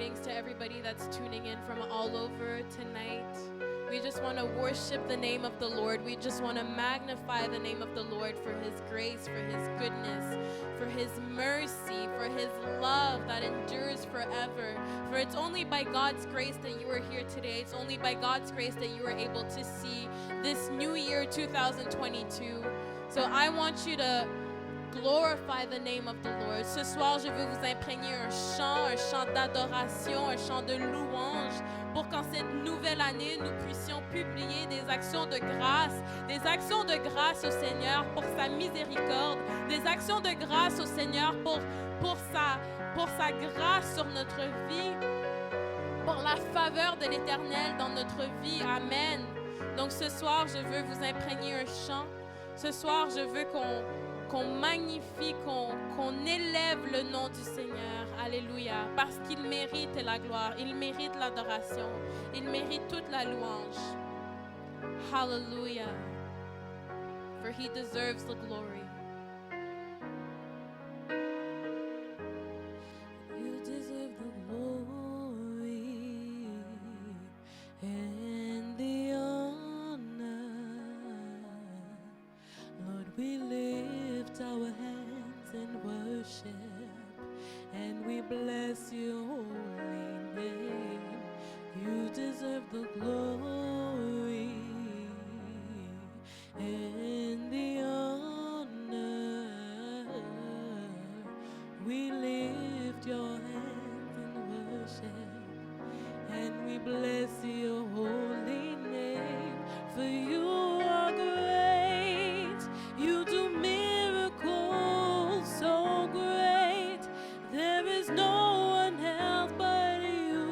thanks to everybody that's tuning in from all over tonight. We just want to worship the name of the Lord. We just want to magnify the name of the Lord for His grace, for His goodness, for His mercy, for His love that endures forever. For it's only by God's grace that you are here today. It's only by God's grace that you are able to see this new year 2022. So I want you to glorify the name of the Lord. Ce soir, je veux vous imprégner un chant d'adoration, un chant de louange, pour qu'en cette nouvelle année, nous puissions publier des actions de grâce au Seigneur pour sa miséricorde, des actions de grâce au Seigneur pour sa grâce sur notre vie, pour la faveur de l'Éternel dans notre vie. Amen. Donc ce soir, je veux vous imprégner un chant. Ce soir, je veux qu'on magnifie, qu'on élève le nom du Seigneur. Alléluia. Parce qu'il mérite la gloire, il mérite l'adoration, il mérite toute la louange. Hallelujah. For he deserves the glory. You deserve the glory and the honor. Lord, we lift our hands in worship and we bless your holy name. You deserve the glory and the honor. We lift your hands in worship and we bless your holy name. For you are great, you do miracles so great. There is no one else but you.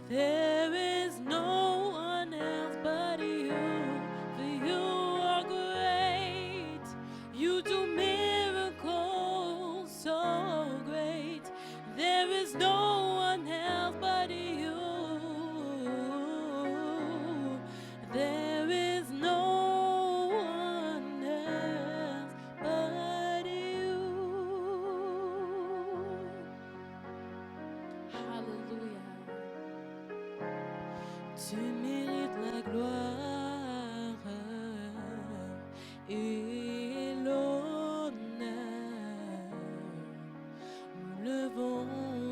There is no one else but you. For you are great, you do miracles so great. There is no one else but you. There is no one else but you. Hallelujah. Tu mérites la gloire et l'honneur. Nous levons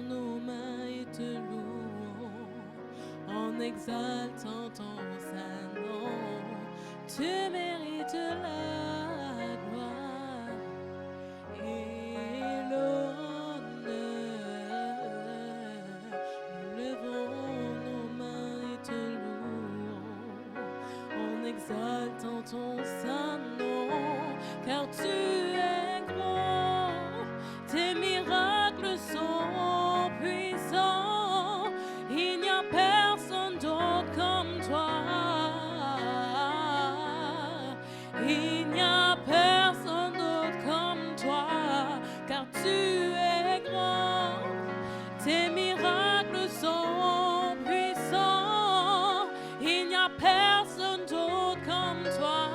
nos mains et te louons en exaltant ton saint nom. Tu mérites la gloire et l'honneur. Nous levons nos mains et te louons en exaltant ton saint nom, car tu es grand, tes miracles sont puissants, il n'y a personne d'autre comme toi. Il n'y a personne d'autre comme toi, car tu es grand, tes miracles sont puissants, il n'y a personne d'autre comme toi.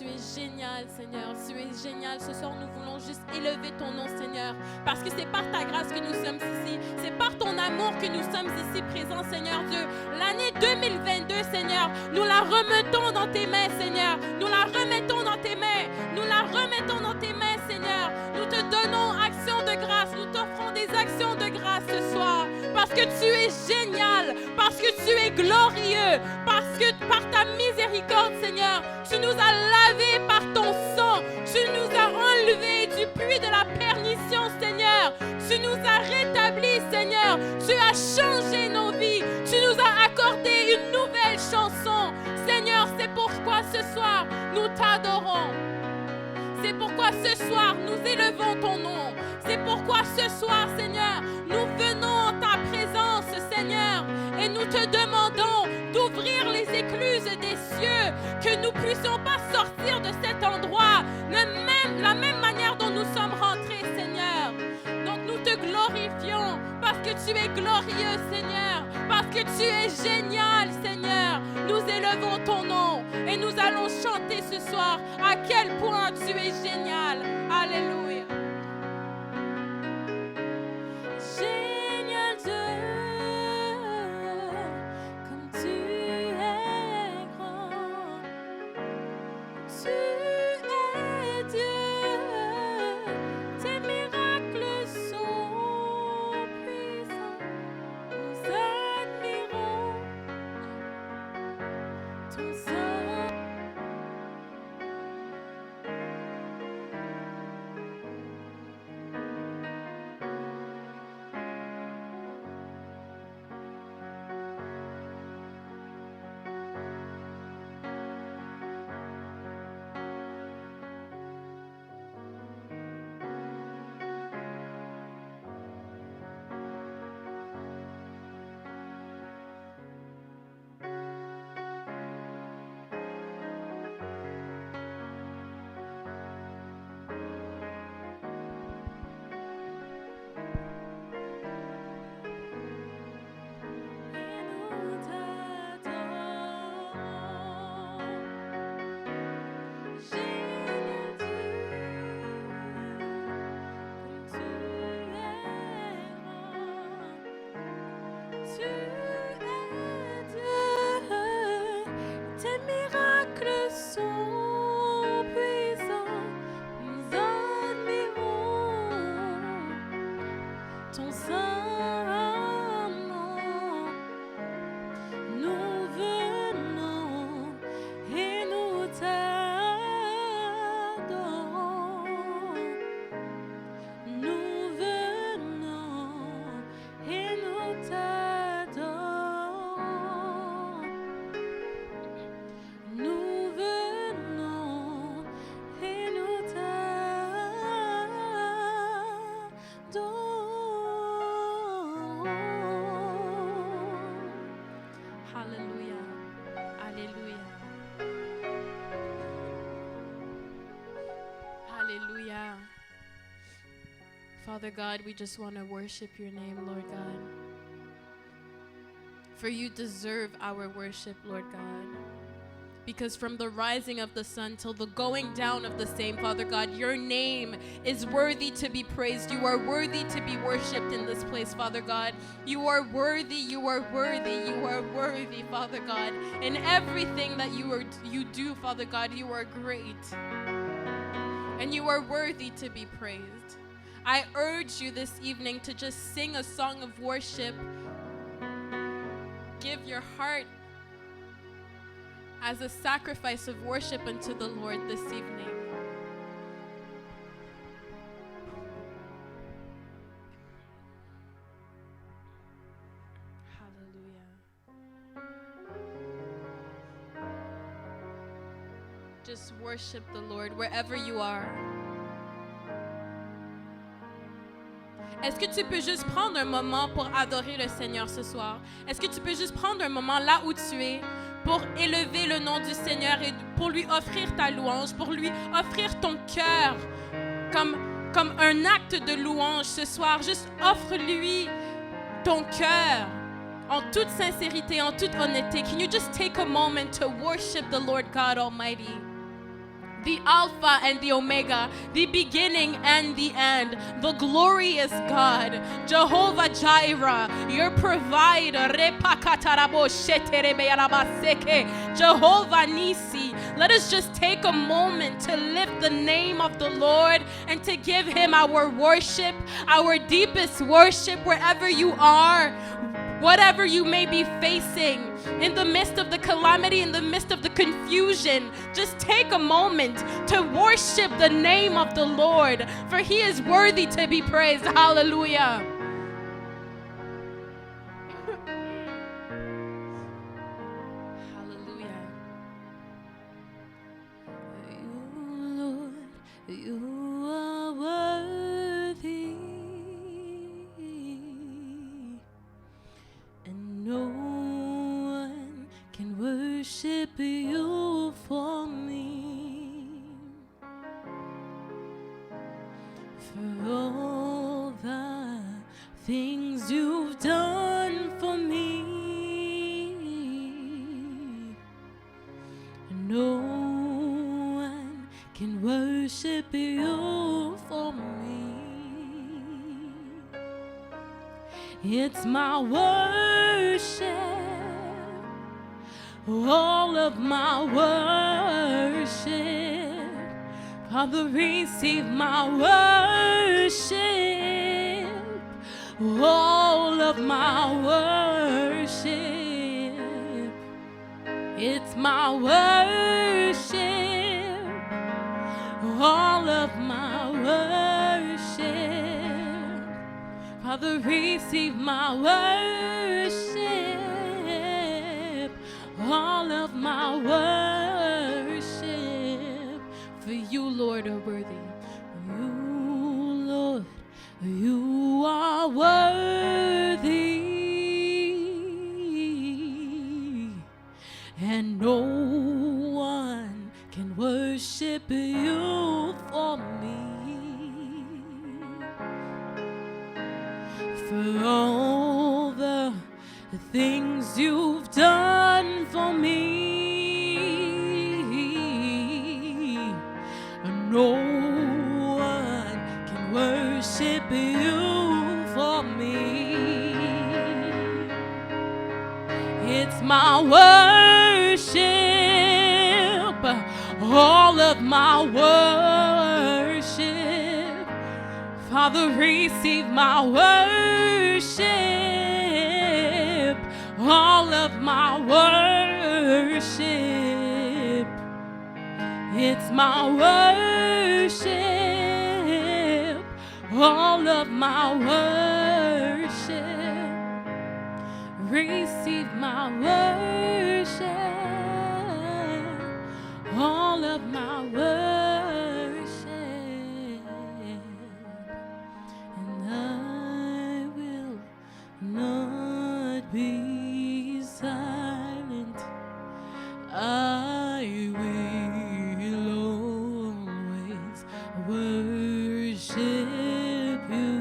es génial, Seigneur. Tu es génial. Ce soir, nous voulons juste élever ton nom, Seigneur. Parce que c'est par ta grâce que nous sommes ici. C'est par ton amour que nous sommes ici présents, Seigneur Dieu. L'année 2022, Seigneur, nous la remettons dans tes mains, Seigneur. Nous la remettons dans tes mains. Nous la remettons dans tes mains, Seigneur. Nous te donnons action de grâce. Nous t'offrons des actions de grâce ce soir. Parce que tu es génial. Parce que tu es glorieux. Parce que par ta miséricorde, Seigneur, tu nous as lavés par ton sang. Tu nous as enlevés du puits de la perdition, Seigneur. Tu nous as rétablis, Seigneur. Tu as changé nos vies. Tu nous as accordé une nouvelle chanson. Seigneur, c'est pourquoi ce soir, nous t'adorons. C'est pourquoi ce soir, nous élevons ton nom. C'est pourquoi ce soir, Seigneur, nous venons en ta présence, Seigneur, et nous te demandons d'ouvrir les écluses des cieux, que nous ne puissions pas sortir de cet endroit la même manière dont nous sommes rentrés, Seigneur. Donc nous te glorifions parce que tu es glorieux, Seigneur, parce que tu es génial, Seigneur. Nous élevons ton nom et nous allons chanter ce soir à quel point tu es génial. Alléluia. Génial Dieu, comme tu es grand. Tu es Dieu, tes miracles sont puissants. Nous admirons ton sang. Hallelujah. Father God, we just want to worship your name, Lord God. For you deserve our worship, Lord God. Because from the rising of the sun till the going down of the same, Father God, your name is worthy to be praised. You are worthy to be worshipped in this place, Father God. You are worthy, you are worthy, you are worthy, Father God. In everything that you do, Father God, you are great. And you are worthy to be praised. I urge you this evening to just sing a song of worship. Give your heart as a sacrifice of worship unto the Lord this evening. Hallelujah. Just worship the Lord wherever you are. Est-ce que tu peux juste prendre un moment pour adorer le Seigneur ce soir? Est-ce que tu peux juste prendre un moment là où tu es pour élever le nom du Seigneur et pour lui offrir ta louange, pour lui offrir ton cœur comme un acte de louange ce soir? Juste offre-lui ton cœur en toute sincérité, en toute honnêteté. Can you just take a moment to worship the Lord God Almighty? the Alpha and the Omega, the beginning and the end, the glorious God, Jehovah Jireh, your provider, Jehovah Nisi. Let us just take a moment to lift the name of the Lord and to give him our worship, our deepest worship, wherever you are. Whatever you may be facing, in the midst of the calamity, in the midst of the confusion, just take a moment to worship the name of the Lord, for he is worthy to be praised. Hallelujah. Hallelujah. You, Lord, you are worthy. No one can worship you for me, for all the things you've done for me. No one can worship you for me. It's my worship, all of my worship. Father, receive my worship, all of my worship. It's my worship, all of my worship. Father, receive my worship, all of my worship. For you, Lord, are worthy. You, Lord, you are worthy. And no one can worship you for me. For all the things you've done for me, no one can worship you for me. It's my worship, all of my worship. Father, receive my worship, all of my worship. It's my worship, all of my worship. Receive my worship, all of my worship. And I will not be silent. I will always worship you.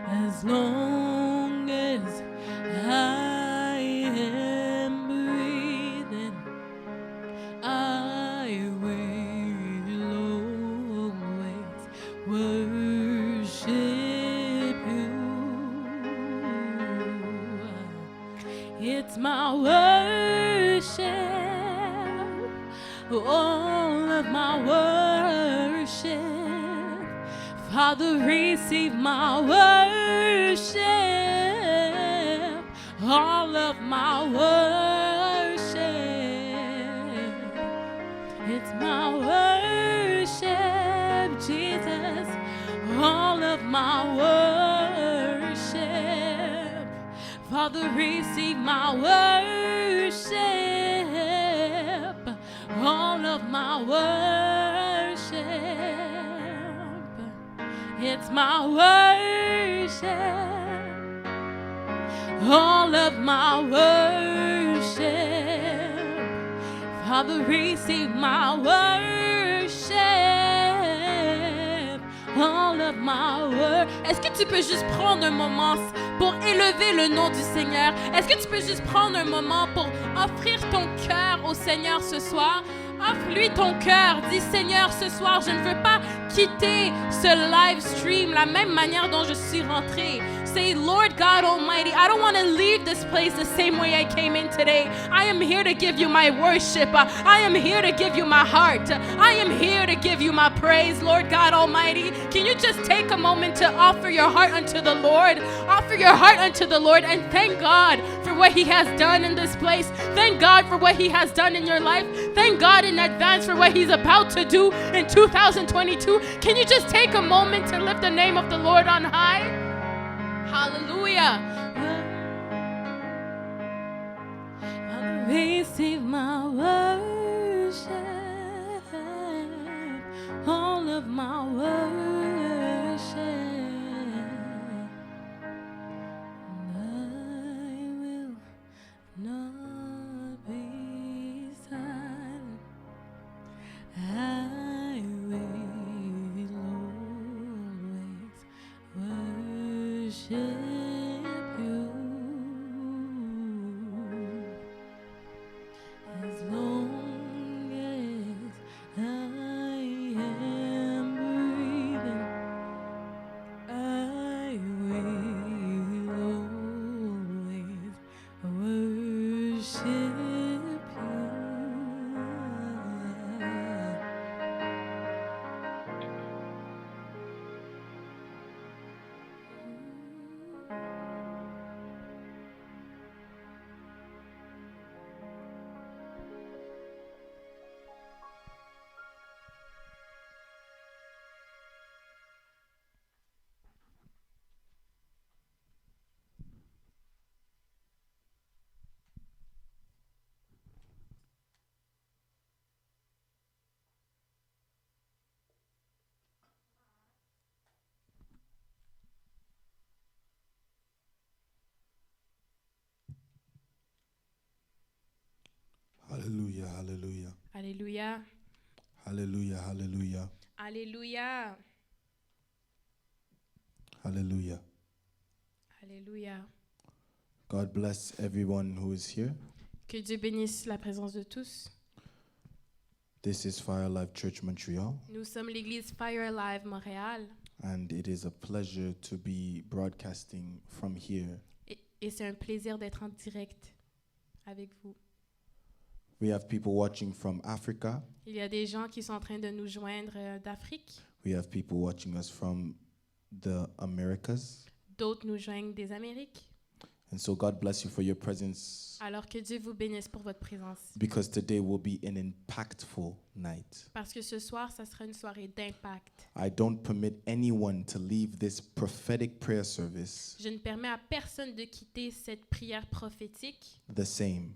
As long as I am breathing, I will always worship you. It's my worship, all of my worship. Father, receive my worship, all of my worship. It's my worship, Jesus, all of my worship. Father, receive my worship, all of my worship. It's my worship, all of my worship. Father, receive my worship, all of my worship. Est-ce que tu peux juste prendre un moment pour élever le nom du Seigneur? Est-ce que tu peux juste prendre un moment pour offrir ton cœur au Seigneur ce soir? Offre-lui ton cœur. Dis, Seigneur, ce soir, je ne veux pas quitter ce live stream la même manière dont je suis rentrée. Say, Lord God Almighty, I don't want to leave this place the same way I came in today. I am here to give you my worship. I am here to give you my heart. I am here to give you my praise, Lord God Almighty. Can you just take a moment to offer your heart unto the Lord? Offer your heart unto the Lord and thank God for what He has done in this place. Thank God for what He has done in your life. Thank God in advance for what He's about to do in 2022. Can you just take a moment to lift the name of the Lord on high? Hallelujah. Father, receive my worship, all of my worship. I will not be silent. I will always worship you as long as I am breathing. I will always worship you. Hallelujah, hallelujah. Alléluia. Hallelujah, hallelujah. Alléluia. Hallelujah. Alléluia. God bless everyone who is here. Que Dieu bénisse la présence de tous. This is Fire Life Church Montreal, Nous sommes l'église Fire Alive Montréal and it is a pleasure to be broadcasting from here. et c'est un plaisir d'être en direct avec vous. We have people watching from Africa. Il y a des gens qui sont en train de nous joindre d'Afrique, We have people watching us from the Americas. d'autres nous joignent des Amériques. And so God bless you for your presence, Alors que Dieu vous bénisse pour votre présence. because today will be an impactful night. Parce que ce soir, ça sera une soirée d'impact. I don't permit anyone to leave this prophetic prayer service Je ne permets à personne de quitter cette prière prophétique the same.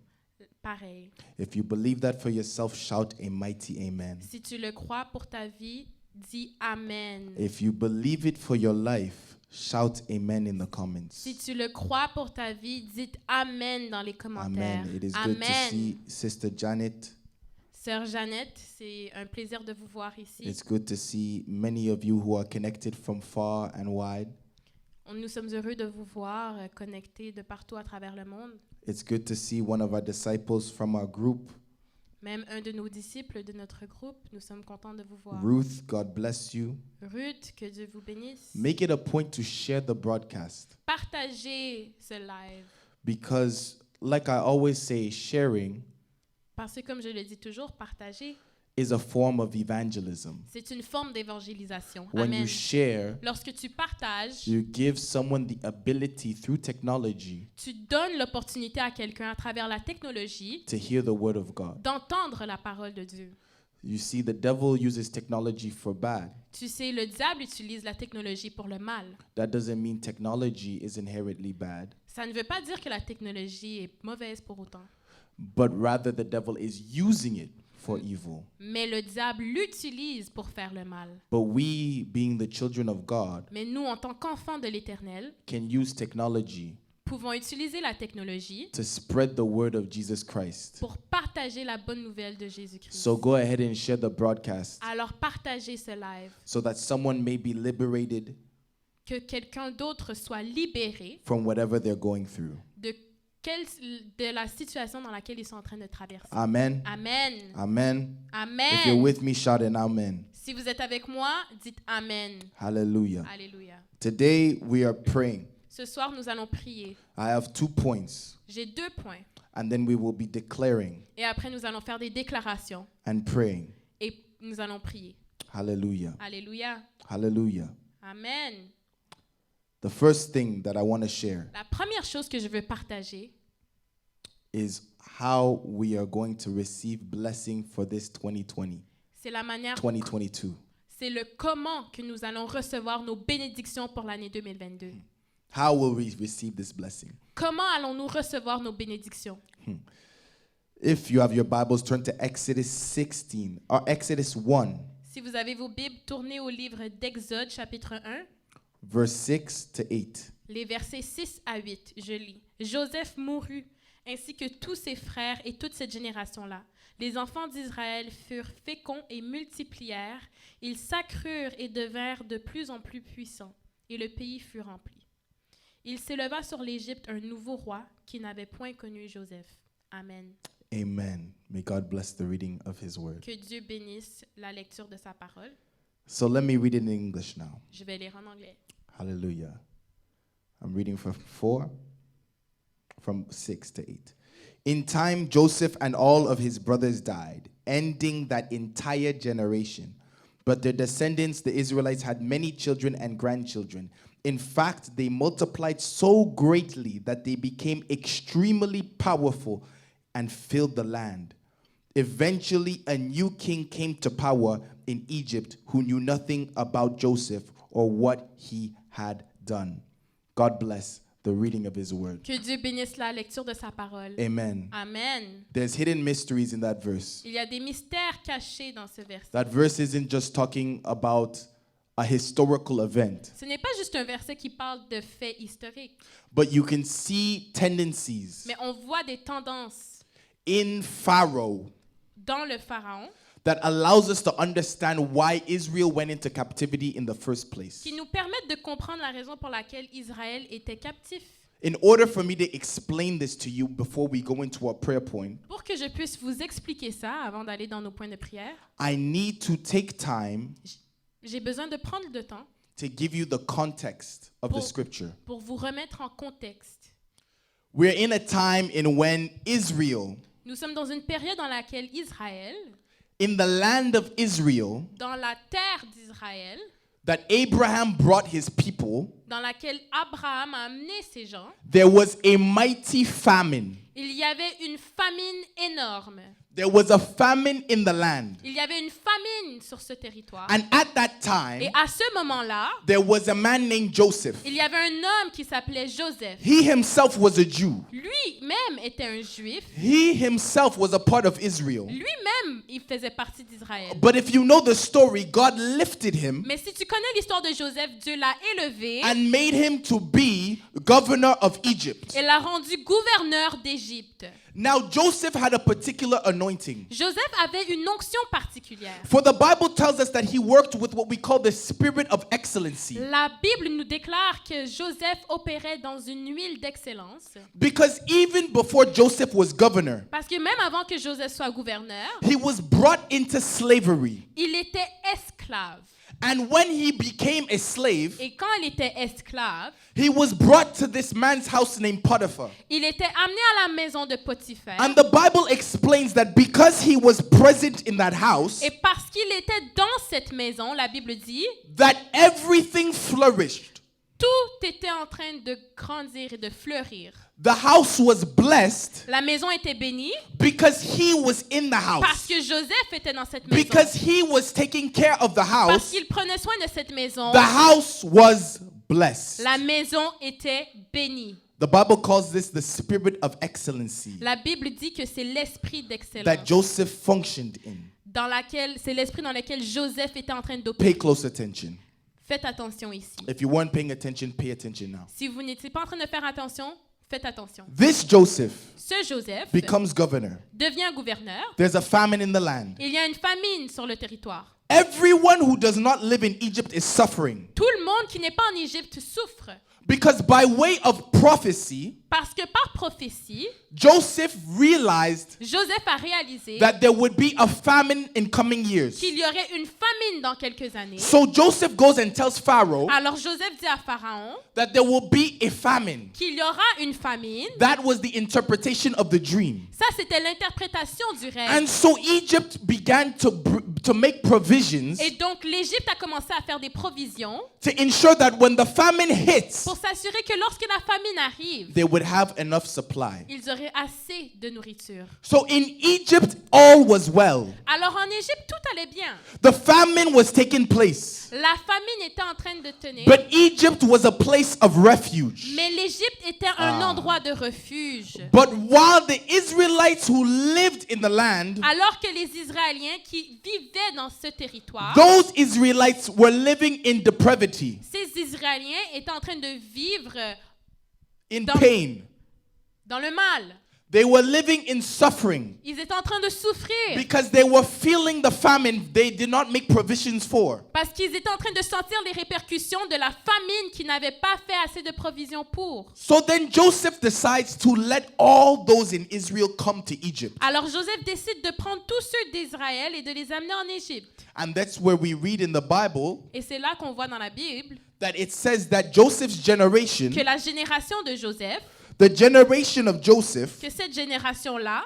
pareil. If you believe that for yourself, shout a mighty amen. Si tu le crois pour ta vie, dis Amen. If you believe it for your life, shout amen in the comments. Si tu le crois pour ta vie, dites Amen dans les commentaires. Amen. It is good to Amen. see Sister Janet. Sœur Jeannette, c'est un plaisir de vous voir ici. It's good to see many of you who are connected from far and wide. Nous sommes heureux de vous voir connectés de partout à travers le monde. It's good to see one of our disciples from our group, Même un de nos disciples de notre groupe, nous sommes contents de vous voir. Ruth. God bless you. Ruth, que Dieu vous bénisse. Make it a point to share the broadcast, Partagez ce live. because, like I always say, sharing Parce que, comme je le dis toujours, partager, is a form of evangelism. c'est une forme d'évangélisation. When Amen. you share, Lorsque tu partages, you give someone the ability through technology tu donnes l'opportunité à quelqu'un à travers la technologie to hear the word of God. d'entendre la parole de Dieu. You see, the devil uses technology for bad. Tu sais, le diable utilise la technologie pour le mal. That doesn't mean technology is inherently bad, Ça ne veut pas dire que la technologie est mauvaise pour autant. but rather the devil is using it for evil. Mais le diable l'utilise pour faire le mal. But we, being the children of God, Mais nous, en tant qu'enfants de l'Éternel, can use technology pouvons utiliser la technologie to spread the word of Jesus Christ. pour partager la bonne nouvelle de Jésus-Christ. So go ahead and share the broadcast Alors partagez ce live, so that someone may be liberated, que quelqu'un d'autre soit libéré from whatever they're going through. de, de la situation dans laquelle ils sont en train de traverser. Amen. Amen. Amen. If you're Amen. with me, shout an amen. Si vous êtes avec moi, dites Amen. Hallelujah. Alléluia. Today we are praying. Ce soir, nous allons prier. I have 2 points, J'ai 2 points. and then we will be declaring Et après, nous allons faire des déclarations. and praying. Et nous allons prier. Hallelujah. Alléluia. Hallelujah. Amen. The first thing that I want to share La première chose que je veux partager, is how we are going to receive blessing for this 2020, c'est la manière, 2022. c'est le comment que nous allons recevoir nos bénédictions pour l'année 2022. How will we receive this blessing? Comment allons-nous recevoir nos bénédictions? If you have your Bibles, turn to Exodus 16 or Exodus 1, Si vous avez vos Bibles, tournez au livre d'Exode, chapitre 1, verse 6 to 8. les versets 6 à 8. Je lis. Joseph mourut, ainsi que tous ses frères et toute cette génération-là. Les enfants d'Israël furent féconds et multiplièrent. Ils s'accrurent et devinrent de plus en plus puissants, et le pays fut rempli. Il s'éleva sur l'Égypte un nouveau roi qui n'avait point connu Joseph. Amen. Amen. May God bless the reading of his word. Que Dieu bénisse la lecture de sa parole. So let me read it in English now. Je vais lire en anglais. Hallelujah. I'm reading from 6 to 8. In time, Joseph and all of his brothers died, ending that entire generation. But their descendants, the Israelites, had many children and grandchildren. In fact, they multiplied so greatly that they became extremely powerful and filled the land. Eventually, a new king came to power in Egypt who knew nothing about Joseph or what he had done. God bless the reading of his word. Que Dieu bénisse la lecture de sa parole. Amen. Amen. There's hidden mysteries in that verse. Il y a des mystères cachés dans ce verset. That verse isn't just talking about a historical event, Ce n'est pas juste un verset qui parle de faits historiques, but you can see tendencies mais on voit des tendances in Pharaoh dans le Pharaon that allows us to understand why Israel went into captivity in the first place. qui nous permettent de comprendre la raison pour laquelle Israël était captif. In order for me to explain this to you before we go into our prayer point, Pour que je puisse vous expliquer ça avant d'aller dans nos points de prière, I need to take time j'ai besoin de prendre le temps to give you the context of the Pour- scripture. pour vous remettre en contexte. We're in a time in when Israel, Nous sommes dans une période dans laquelle Israël, in the land of Israel, dans la terre d'Israël, that Abraham brought his people, dans laquelle Abraham a amené ses gens, there was a mighty famine. il y avait une famine énorme. There was a famine in the land. Il y avait une famine sur ce territoire. And at that Et time, à ce moment-là, there was a man named Joseph. il y avait un homme qui s'appelait Joseph. He himself was a Jew. Lui-même était un juif. He himself was a part of Israel. Lui-même, il faisait partie d'Israël. But if you know the story, God lifted him Mais si tu connais l'histoire de Joseph, Dieu l'a élevé and made him to be governor of Egypt. et l'a rendu gouverneur d'Égypte. Now, Joseph had a particular anointing. Joseph avait une onction particulière. For the Bible tells us that he worked with what we call the spirit of excellency. La Bible nous déclare que Joseph opérait dans une huile d'excellence. Because even before Joseph was governor, Parce que même avant que Joseph soit gouverneur, he was brought into slavery. il était esclave. And when he became a slave, Et quand il était esclave, he was brought to this man's house named Potiphar. il était amené à la maison de Potiphar. And the Bible explains that because he was present in that house, Et parce qu'il était dans cette maison, la Bible dit, that everything flourished. tout était en train de grandir et de fleurir. The house was blessed La maison était bénie because he was in the parce house. que Joseph était dans cette maison. Because he was taking care of the Parce house, qu'il prenait soin de cette maison. the house was blessed. La maison était bénie. The Bible calls this the spirit of excellency La Bible dit que c'est l'esprit d'excellence that Joseph functioned in. c'est l'esprit dans lequel Joseph était en train Pay d'opérer. close attention. Faites attention ici. If you weren't paying attention, pay attention now. Si vous n'étiez pas en train de faire attention, Faites attention. This Joseph Ce Joseph becomes governor. devient gouverneur. There's a famine in the land. Il y a une famine sur le territoire. Everyone who does not live in Egypt is suffering. Tout le monde qui n'est pas en Égypte souffre. Because by way of prophecy, Parce que par prophétie, Joseph realized Joseph a réalisé that there would be a famine in coming years. qu'il y aurait une famine dans quelques années. So Joseph goes and tells Pharaoh Alors Joseph dit à Pharaon that there will be a famine. qu'il y aura une famine. That was the interpretation of the dream. Ça, c'était l'interprétation du rêve. And so Egypt began to make provisions Et donc l'Égypte a commencé à faire des provisions to ensure that when the famine hits, pour s'assurer que lorsque la famine arrive, they would have enough supply. ils auraient assez de nourriture. So in Egypt, all was well. Alors en Égypte, tout allait bien. The famine was taking place. La famine était en train de tenir. But Egypt was a place of refuge. Mais l'Égypte était un endroit de refuge. But while the Israelites who lived in the land, Alors que les Israéliens qui vivaient dans ce territoire, those Israelites were living in depravity, ces Israéliens étaient en train de vivre in Dans- pain. dans le mal. They were living in suffering Ils étaient en train de souffrir because they were feeling the famine they did not make provisions for. parce qu'ils étaient en train de sentir les répercussions de la famine qu'ils n'avaient pas fait assez de provisions pour. So then Joseph decides to let all those in Israel come to Egypt. Alors Joseph décide de prendre tous ceux d'Israël et de les amener en Égypte. And that's where we read in the Bible Et c'est là qu'on voit dans la Bible that it says that Joseph's generation, que la génération de Joseph, the generation of Joseph que cette génération-là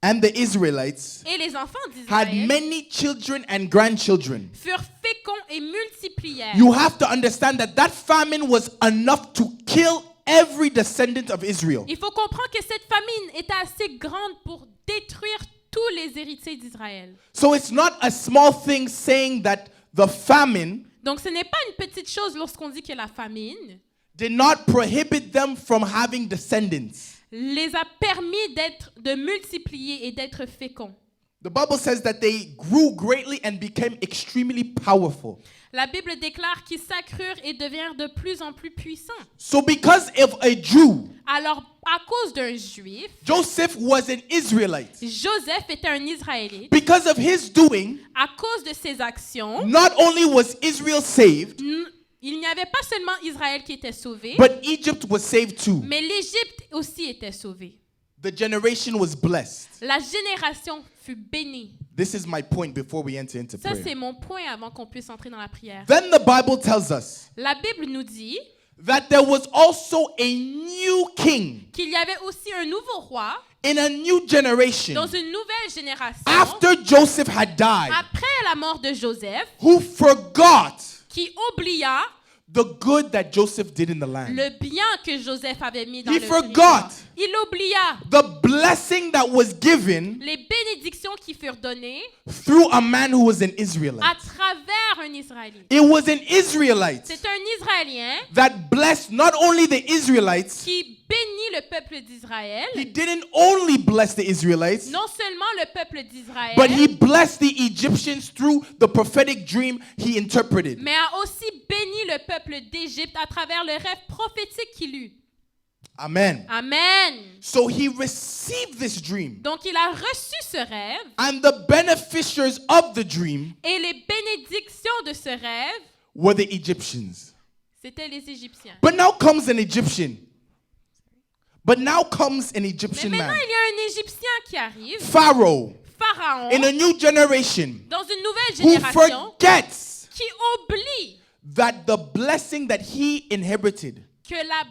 and the Israelites et les enfants had d'Israël many children and grandchildren. furent féconds et multiplièrent. You have to understand that that famine was enough to kill every descendant of Israel. Il faut comprendre que cette famine était assez grande pour détruire tous les héritiers d'Israël. So it's not a small thing saying that the famine Donc ce n'est pas une petite chose lorsqu'on dit que la famine did not prohibit them from having descendants. les a permis de multiplier et d'être féconds. The Bible says that they grew greatly and became extremely powerful. La Bible déclare qu'ils s'accrurent et devinrent de plus en plus puissants. So because of a Jew, Alors, à cause d'un Juif, Joseph was an Israelite. Joseph était un Israélite. Because of his doing, À cause de ses actions, not only was Israel saved, il n'y avait pas seulement Israël qui était sauvé, but Egypt was saved too. mais l'Égypte aussi était sauvée. The generation was blessed. La génération fut bénie. This is my point before we enter into Ça, c'est prayer. mon point avant qu'on puisse entrer dans la prière. Then the Bible tells us La Bible nous dit that there was also a new king qu'il y avait aussi un nouveau roi in a new generation dans une nouvelle génération after Joseph had died après la mort de Joseph who forgot qui oublia the good that Joseph did in the land. le bien que Joseph avait mis dans He le forgot. territoire. Il oublia The blessing that was given les bénédictions qui furent données through a man who was an Israelite. à travers un Israélite. It was an Israelite C'est un Israélien that blessed not only the Israelites, qui bénit le peuple d'Israël, he didn't only bless the Israelites, non seulement le peuple d'Israël, but he blessed the Egyptians through the prophetic dream he interpreted. mais a aussi béni le peuple d'Égypte à travers le rêve prophétique qu'il eut. Amen. Amen. So he received this dream, Donc il a reçu ce rêve and the beneficiaries of the dream et les bénédictions de ce rêve, were the Egyptians. c'étaient les Égyptiens. But now comes an Egyptian. But now comes an Mais Egyptian maintenant, man, il y a un Égyptien qui arrive, Pharaoh, Pharaon, in a new generation, dans une nouvelle who génération, forgets qui oublie that the blessing that he inherited, que la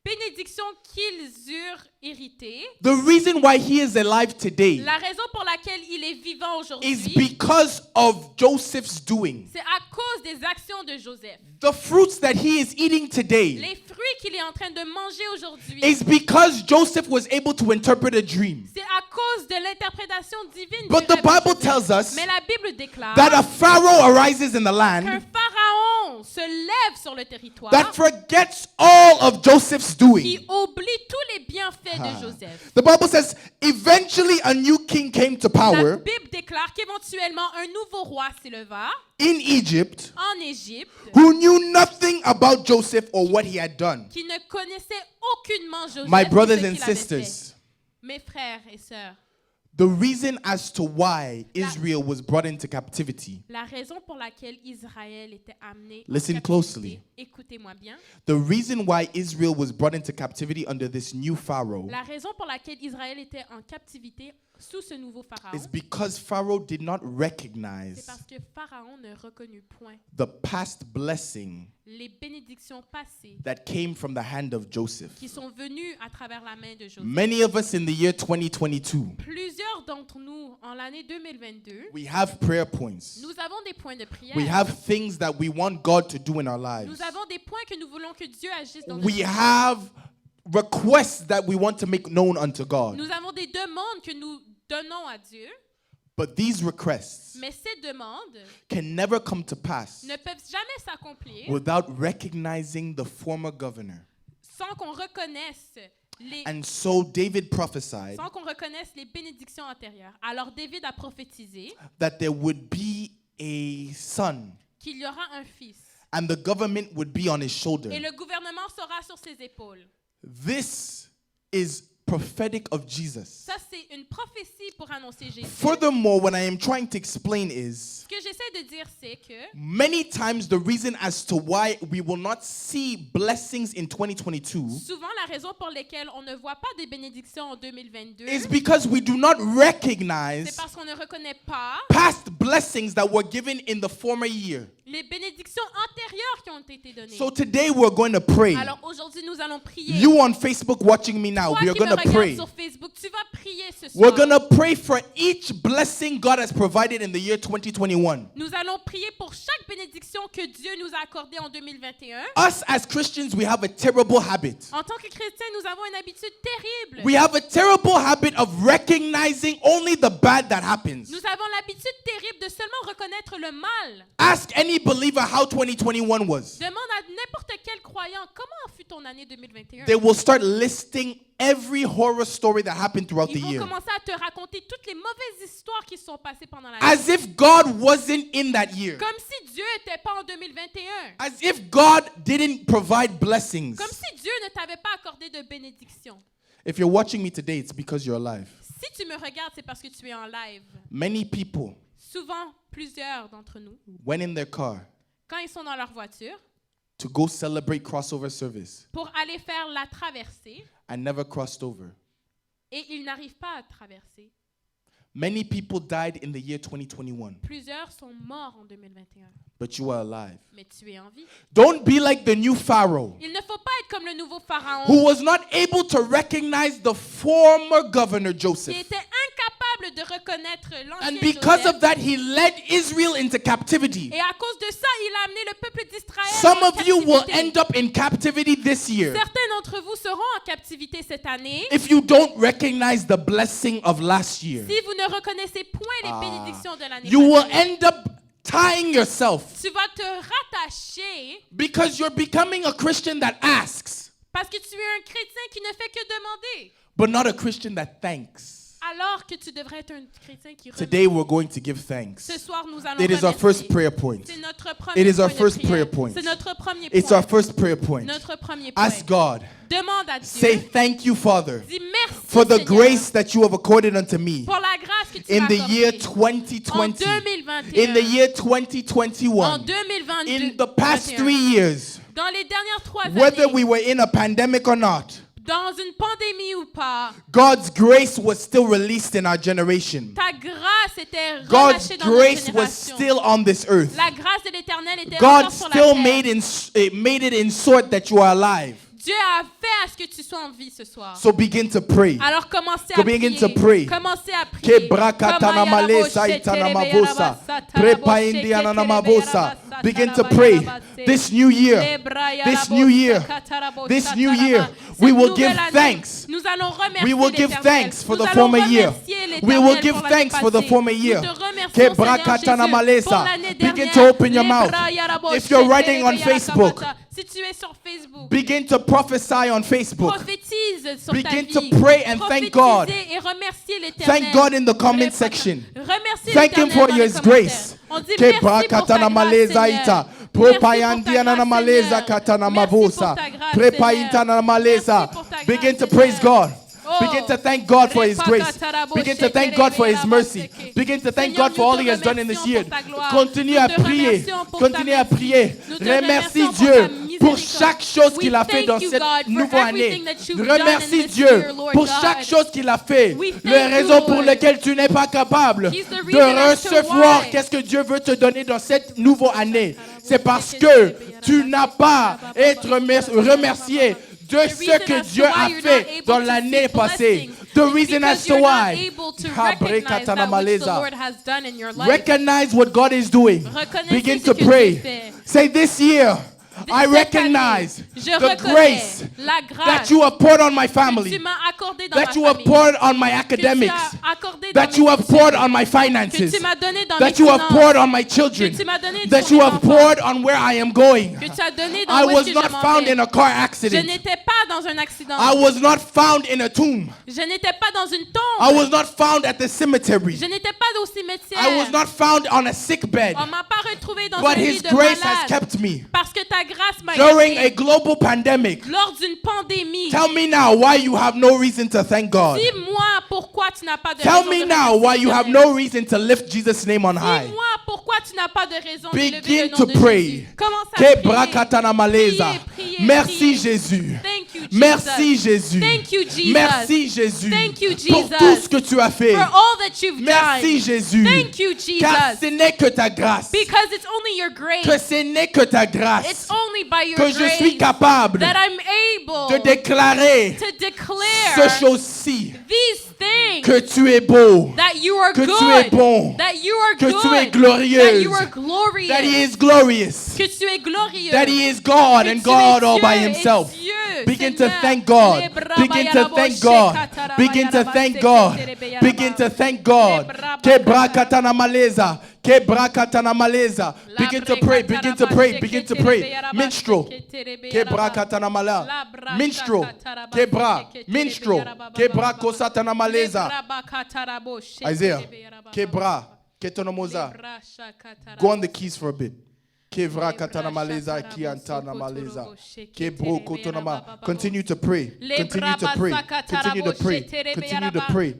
bénédiction qu'ils eurent héritée, the reason why he is alive today, la raison pour laquelle il est vivant is aujourd'hui, because of Joseph's doing. c'est à cause des actions de Joseph. The fruits that he is eating today Les fruits qu'il est en train de manger aujourd'hui, is because Joseph was able to interpret a dream. c'est à cause de l'interprétation divine du But the rêve de Bible Joseph. tells us Mais la Bible déclare that a Pharaoh arises in the qu'un land pharaon se lève sur le territoire that forgets all of Joseph's qui doing. oublie tous les bienfaits fait de Joseph. The Bible says, eventually a new king came to La power Bible déclare qu'éventuellement un nouveau roi s'éleva in Egypt en Égypte who knew nothing about Joseph or what he had done. qui ne connaissait aucunement Joseph. My et brothers ce and qu'il avait sisters, fait. Mes frères et sœurs, the reason as to why Israel was brought into captivity, la raison pour laquelle Israël était amené en Listen captivité, closely. écoutez-moi bien, the reason why Israel was brought into captivity under this new Pharaoh la raison pour laquelle Israël était en captivité sous ce nouveau Pharaon, is because Pharaoh did not c'est recognize parce que Pharaon ne reconnut point the past blessing les bénédictions passées that came from the hand of Joseph. qui sont venues à travers la main de Joseph. Many of us in the year 2022, Plusieurs d'entre nous, en l'année 2022, we have prayer points. nous avons des points de prière. We have things that we want God to do in our lives. Nous avons des points que nous voulons que Dieu agisse dans We notre vie. have requests that we want to make known unto God. Nous avons des demandes que nous donnons à Dieu, But these requests mais ces demandes can never come to pass ne peuvent jamais s'accomplir without recognizing the former governor. sans qu'on reconnaisse les And so David prophesied sans qu'on reconnaisse les bénédictions antérieures. Alors David a prophétisé that there would be a son qu'il y aura un fils and the government would be on his shoulder. et le gouvernement sera sur ses épaules. This is prophetic of Jesus. Ça, c'est une prophétie pour annoncer Jésus. Furthermore, what I am trying to explain is Ce que j'essaie de dire, c'est que many times the reason as to why we will not see blessings in 2022 souvent la raison pour laquelle on ne voit pas des bénédictions en 2022, is because we do not c'est recognize parce qu'on ne reconnaît pas past blessings that were given in the former year. les bénédictions antérieures qui ont été données. So today we're going to pray. Alors aujourd'hui, nous allons prier. You on Facebook watching me now, Toi we are qui me going to regardes pray. sur Facebook, tu vas prier ce We're soir. going to pray for each blessing God has provided in the year 2021. Nous allons prier pour chaque bénédiction que Dieu nous a accordée en 2021. Us as Christians, we have a terrible habit. En tant que chrétiens, nous avons une habitude terrible. We have a terrible habit of recognizing only the bad that happens. Nous avons l'habitude terrible de seulement reconnaître le mal. Ask any believer how 2021 was. Demande à n'importe quel croyant comment fut ton année 2021. They will start listing every horror story that happened throughout the Ils vont year. commencer à te raconter toutes les mauvaises histoires qui sont passées pendant l'année. As if God wasn't in that year. Comme si Dieu n'était pas en 2021. As if God didn't provide blessings. Comme si Dieu ne t'avait pas accordé de bénédiction. If you're watching me today, it's because you're alive. Si tu me regardes, c'est parce que tu es en live. Many people Souvent, plusieurs d'entre nous, went in their car quand ils sont dans leur voiture, to go celebrate crossover service pour aller faire la traversée, and never crossed over. et ils n'arrivent pas à traverser. Many people died in the year 2021, Plusieurs sont morts en 2021, but you are alive. mais tu es en vie. Don't be like the new Pharaoh Il ne faut pas être comme le nouveau pharaon who was not able to recognize the former governor qui Joseph. était incapable de reconnaître l'ancien And because Joseph. of that, he led Israel into captivity. Et à cause de ça, il a amené le peuple d'Israël Some en of you will captivité. end up in captivity this year Certains d'entre vous seront en captivité cette année if you don't recognize the blessing of last year. si vous ne reconnaissez point les bénédictions de l'année You will passée. end up tying yourself Tu vas te rattacher because you're becoming a Christian that asks, parce que tu es un chrétien qui ne fait que demander, but not a Christian that thanks. alors que tu devrais être un chrétien qui remercie. Today we're going to give thanks. Ce soir, nous allons It is our remercier. first prayer point. C'est notre premier It is our point de first prière. prayer point. C'est notre premier It's point. our first prayer point. Notre premier point. Ask God. Demande à Dieu. Say thank you, Father, Dis merci for the Seigneur, grace that you have accorded unto me pour la grâce que tu in m'as the year accordée. 2020, En 2021. in the year En 2021, 2022. in the past 3 years, Dans les dernières 3 whether années. we were in a pandemic or not, Dans une pandémie ou pas. God's grace was still released in our generation. Ta grâce était God's relâchée dans notre grace was génération. still on this earth. La grâce de l'Éternel était God encore sur la still terre. made it in sort that you are alive. Dieu a fait à ce que tu sois en vie ce soir. So begin to pray. Alors commencez Go à begin prier. to pray. Commencez à prier. Begin to pray. This new year, we will give thanks. Nous allons remercier We will give l'Éternel. thanks for Nous the allons former year. remercier l'Éternel We will give pour l'année thanks for the passée. former year. Nous te remercions, Seigneur Jésus, pour l'année Begin dernière. to open your mouth. If you're writing on Facebook, Si tu es sur Facebook, begin to prophesy on Facebook. prophétise prophétise sur ta Begin vie. to pray and thank God. Prophétisez et remercier l'Éternel. Thank God in the comment section. Remerciez Thank Him l'Éternel for dans les His commentaires. grace. On dit merci pour ta grâce, Seigneur. Merci pour ta grâce, Seigneur. Begin to praise God. Begin to thank God for His grace. Begin to thank God for His mercy. Begin to thank God for all He has done in this year. Continue à prier. Continue à prier. Remercie Dieu pour chaque chose qu'il a fait dans cette nouvelle année. Remercie Dieu pour chaque chose qu'il a fait. Les raisons pour lesquelles tu n'es pas capable de recevoir qu'est-ce que Dieu veut te donner dans cette nouvelle année. C'est parce que tu n'as pas à être remercié de ce que Dieu a fait dans l'année passée. The reason as to why. Recognize what God is doing. Begin to pray. Say, this year, I recognize the grace that you have poured on my family, that you have poured on my academics, that you have poured on my finances, that you have poured on my children, that you have poured on where I am going. I was not found in a car accident. I was not found in a tomb. I was not found at the cemetery. I was not found on a sick bed. But His grace has kept me. During a global pandemic. Lors d'une pandémie. Tell me now why you have no reason to thank God. Dis-moi pourquoi tu n'as pas de Tell raison me de now why you have no reason to lift Jesus' name on high. Dis-moi pourquoi tu n'as pas de raison de lever le Begin nom to de pray. Jésus. Commence à prier. Priez. Merci Jésus. Thank you, Jesus. Merci Jésus. Thank you, Jesus. Merci Jésus. Thank you, Pour Jesus. tout ce que tu as fait. For all that you've Merci done. Jésus. Thank you, Jesus. Car ce n'est que ta grâce. Because it's only your grace. Que ce n'est que ta grâce. It's only by your Que grace je suis capable that I'm able de déclarer to declare ce chose-ci. these things. Que tu es beau. That you are Que good. tu es bon. That you are Que good. tu es That glorieuse. you are glorious. That He is glorious. Que tu es glorieux. That He is God Que and tu es God all Dieu by et Himself. Dieu, Begin to Seigneur. thank God. Begin to thank God. Begin to thank God. Begin to thank God. Kebra katana maleza. Kebra katana maleza. Begin to pray. Begin to pray. Begin to pray. Minstrel. Kebra katana mala. Minstrel. Kebra. Minstrel. Kebra kosatana maleza. Isaiah. Kebra. Ketonomoza. Go on the keys for a bit. Kevra katana maleza kiantana maleza. Kebro kotonama. Continue to pray. Continue to pray. Continue to pray. Continue to pray.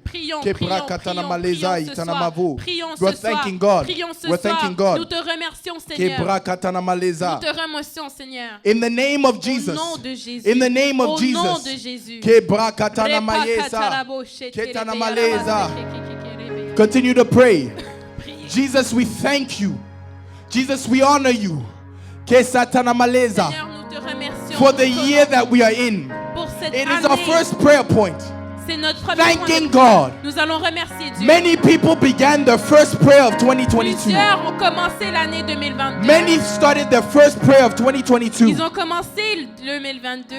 Kebra katana maleza itana mavu. We're thanking God. We're thanking God. Nous te remercions, Seigneur. Kebra katana maleza. Nous te remercions, Seigneur. In the name of Jesus. Au nom de Jésus. In the name of Au Jesus. nom de Jésus. Kebra katana maleza. Ketana maleza. Continue to pray. Jesus, we thank you. Jesus, we honor you. Kesatana maleza. Seigneur, nous te remercions For the year that we are in. pour cette It année. is our first prayer point. C'est notre premier Thanking point. God. Nous allons remercier Dieu. Many people began their first prayer of 2022. Plusieurs ont commencé l'année 2022. Many started their first prayer of 2022. Ils ont commencé le 2022.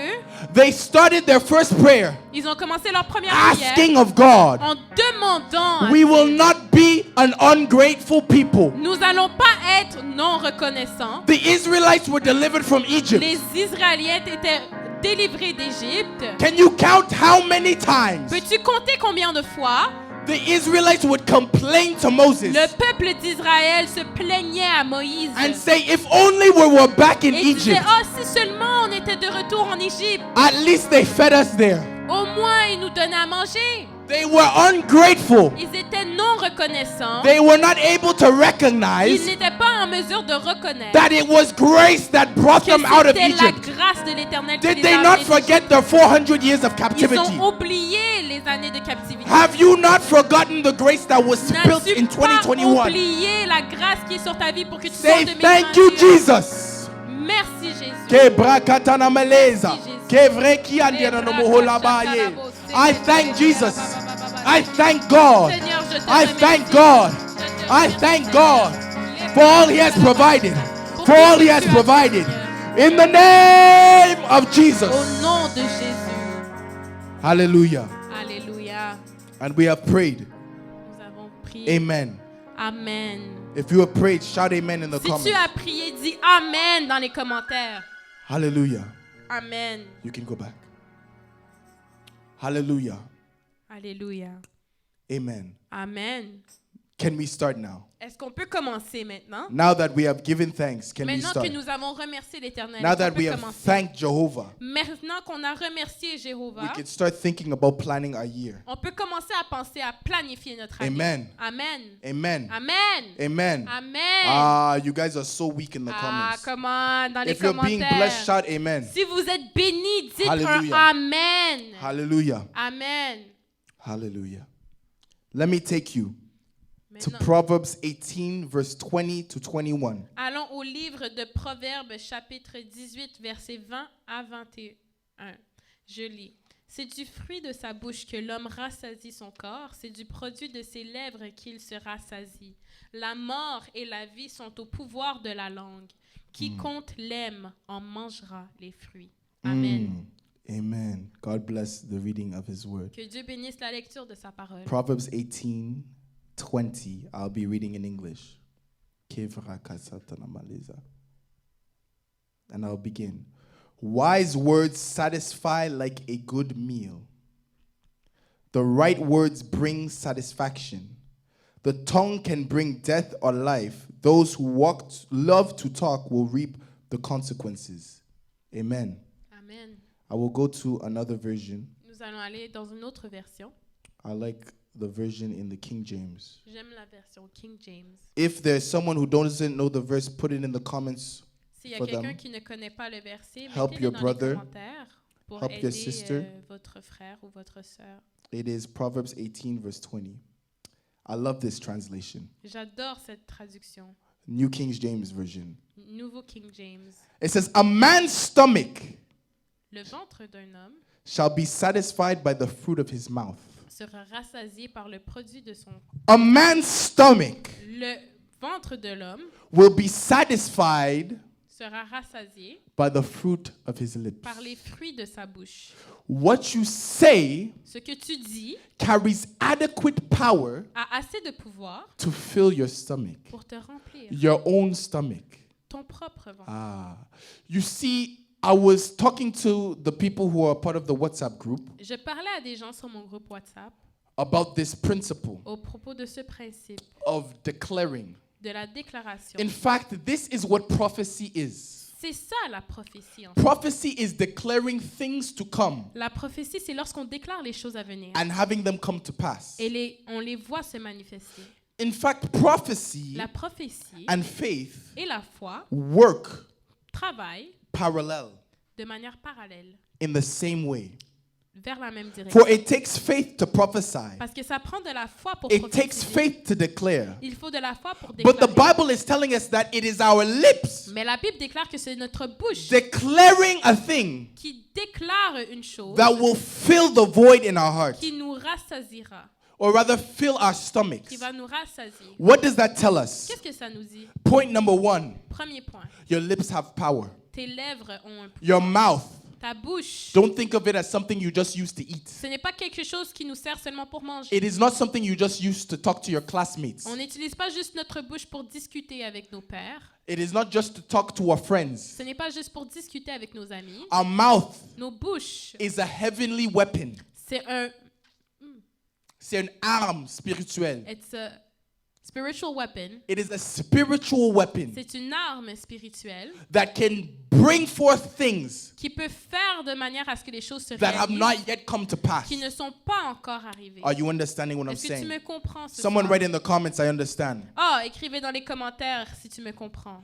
They started their first prayer Ils ont commencé leur première prière asking of God, en demandant à we Dieu. will not be an ungrateful people. Nous n'allons pas être non reconnaissants. The Israelites were delivered from Egypt. Les Israéliens étaient délivrés d'Égypte. Can you count how many times Peux-tu compter combien de fois the Israelites would complain to Moses le peuple d'Israël se plaignait à Moïse and say, if only we were back in et disait, Egypt, oh, si seulement on était de retour en Égypte, at least they fed us there. au moins ils nous donnaient à manger. They were ungrateful. Ils étaient non reconnaissants. They were not able to Ils recognize n'étaient pas en mesure de reconnaître that it was grace that brought que them out of c'était la Egypt. grâce de l'Éternel qui Did les they a not amenés forget d'Égypte. their 400 years of Ils captivity? ont oublié les années de captivité. Have you not forgotten the grace that was built N'as-tu in pas 2021? oublié la grâce qui est sur ta vie pour que tu Say sois en thank you, 2021? Jesus. Merci Jésus. Kebra katana meleza. Merci, Jésus. Kevre ki andiana no mohola baye. I thank Jesus. I thank God. Seigneur, je te I remercie. thank God. Je te I remercie, thank Seigneur. God for all He has provided. Pour For tout all ce He que has tu as provided. fait, In the name of Jesus. au nom de Jésus. Hallelujah. Alléluia. And we have prayed. Nous avons prié. Amen. Amen. If you have prayed, shout amen in the Si tu comments. as prié, dis Amen dans les commentaires. Hallelujah. Amen. You can go back. Hallelujah. Alléluia. Amen. Amen. Can we start now? Est-ce qu'on peut commencer maintenant? Now that we have given thanks, can we Maintenant start? que nous avons remercié l'Éternel, Now est-ce qu'on that we peut have commencer? thanked Jehovah, Maintenant qu'on a remercié we Jéhovah, can start thinking about planning our year. on peut commencer à penser à planifier notre année. Amen. Amen. Amen. Amen. Amen. Amen. You guys are so weak in the Ah, comments. comment dans les If you're being commentaires. blessed, shout amen. Si vous êtes bénis, dites Hallelujah. un Amen. Hallelujah. Amen. Hallelujah. Let me take you to Maintenant, Proverbs 18, verse 20 to 21. allons au livre de Proverbes, chapitre 18, versets 20 à 21. Je lis. C'est du fruit de sa bouche que l'homme rassasie son corps, c'est du produit de ses lèvres qu'il se rassasie. La mort et la vie sont au pouvoir de la langue. Quiconque l'aime en mangera les fruits. Amen. Amen. God bless the reading of his word. Que Dieu bénisse la lecture de sa parole. Proverbs 18, 20. I'll be reading in English. And I'll begin. Wise words satisfy like a good meal. The right words bring satisfaction. The tongue can bring death or life. Those who love to talk will reap the consequences. Amen. Amen. I will go to another version. Nous allons aller dans une autre version. I like the version in the King James. J'aime la version King James. If there's someone who doesn't know the verse, put it in the comments. S'il y a For quelqu'un them. qui ne connaît pas le verset, Help mettez-le your dans brother. les commentaires pour Help your aider sister. Votre frère ou votre sœur. It is Proverbs 18, verse 20. I love this translation. J'adore cette traduction. New King James Version. Nouveau King James. It says, a man's stomach Le ventre d'un homme shall be satisfied by the fruit of his mouth. sera rassasié par le produit de son... A man's stomach Le ventre de l'homme will be satisfied sera rassasié by the fruit of his lips. par les fruits de sa bouche. What you say Ce que tu dis carries adequate power a assez de pouvoir to fill your stomach, pour te remplir. your own stomach. Ton propre ventre. You see, I was talking to the people who are part of the WhatsApp group Je parlais à des gens sur mon groupe WhatsApp about this principle au propos de ce principe of declaring. de la déclaration. In fact, this is what prophecy is. C'est ça la prophétie. En fait. Prophecy is declaring things to come La prophétie, c'est lorsqu'on déclare les choses à venir and having them come to pass. et on les voit se manifester. In fact, prophecy La prophétie and faith et la foi work travaillent parallel de manière parallèle in the same way. vers la même direction. For it takes faith to prophesy. Parce que ça prend de la foi pour It takes prophétiser. faith to declare. Il faut de la foi pour But the déclarer. Bible is telling us that it is our lips Mais la Bible déclare que c'est notre bouche declaring a thing qui déclare une chose that will fill the void in our heart, qui nous rassasiera, or rather fill our stomachs. qui va nous rassasier. What does that tell us? Qu'est-ce que ça nous dit? Point number one, Premier point. your lips have power. Tes lèvres ont un pouvoir. Your mouth, Ta bouche, don't think of it as something you just used to eat. ce n'est pas quelque chose qui nous sert seulement pour manger. It is not something you just used to talk to your classmates. On n'utilise pas juste notre bouche pour discuter avec nos pères. It is not just to talk to our friends. Ce n'est pas juste pour discuter avec nos amis. Our mouth Nos bouches, is a heavenly weapon. c'est un... C'est une arme spirituelle. It's a spiritual weapon. It is a spiritual weapon C'est une arme spirituelle that can bring forth things qui peut faire de manière à ce que les choses se that have réalisent not yet come to pass. qui ne sont pas encore arrivées. Are you understanding what I'm Est-ce que tu saying? me comprends ce Someone soir? write in the comments, I understand. Oh, écrivez dans les commentaires si tu me comprends.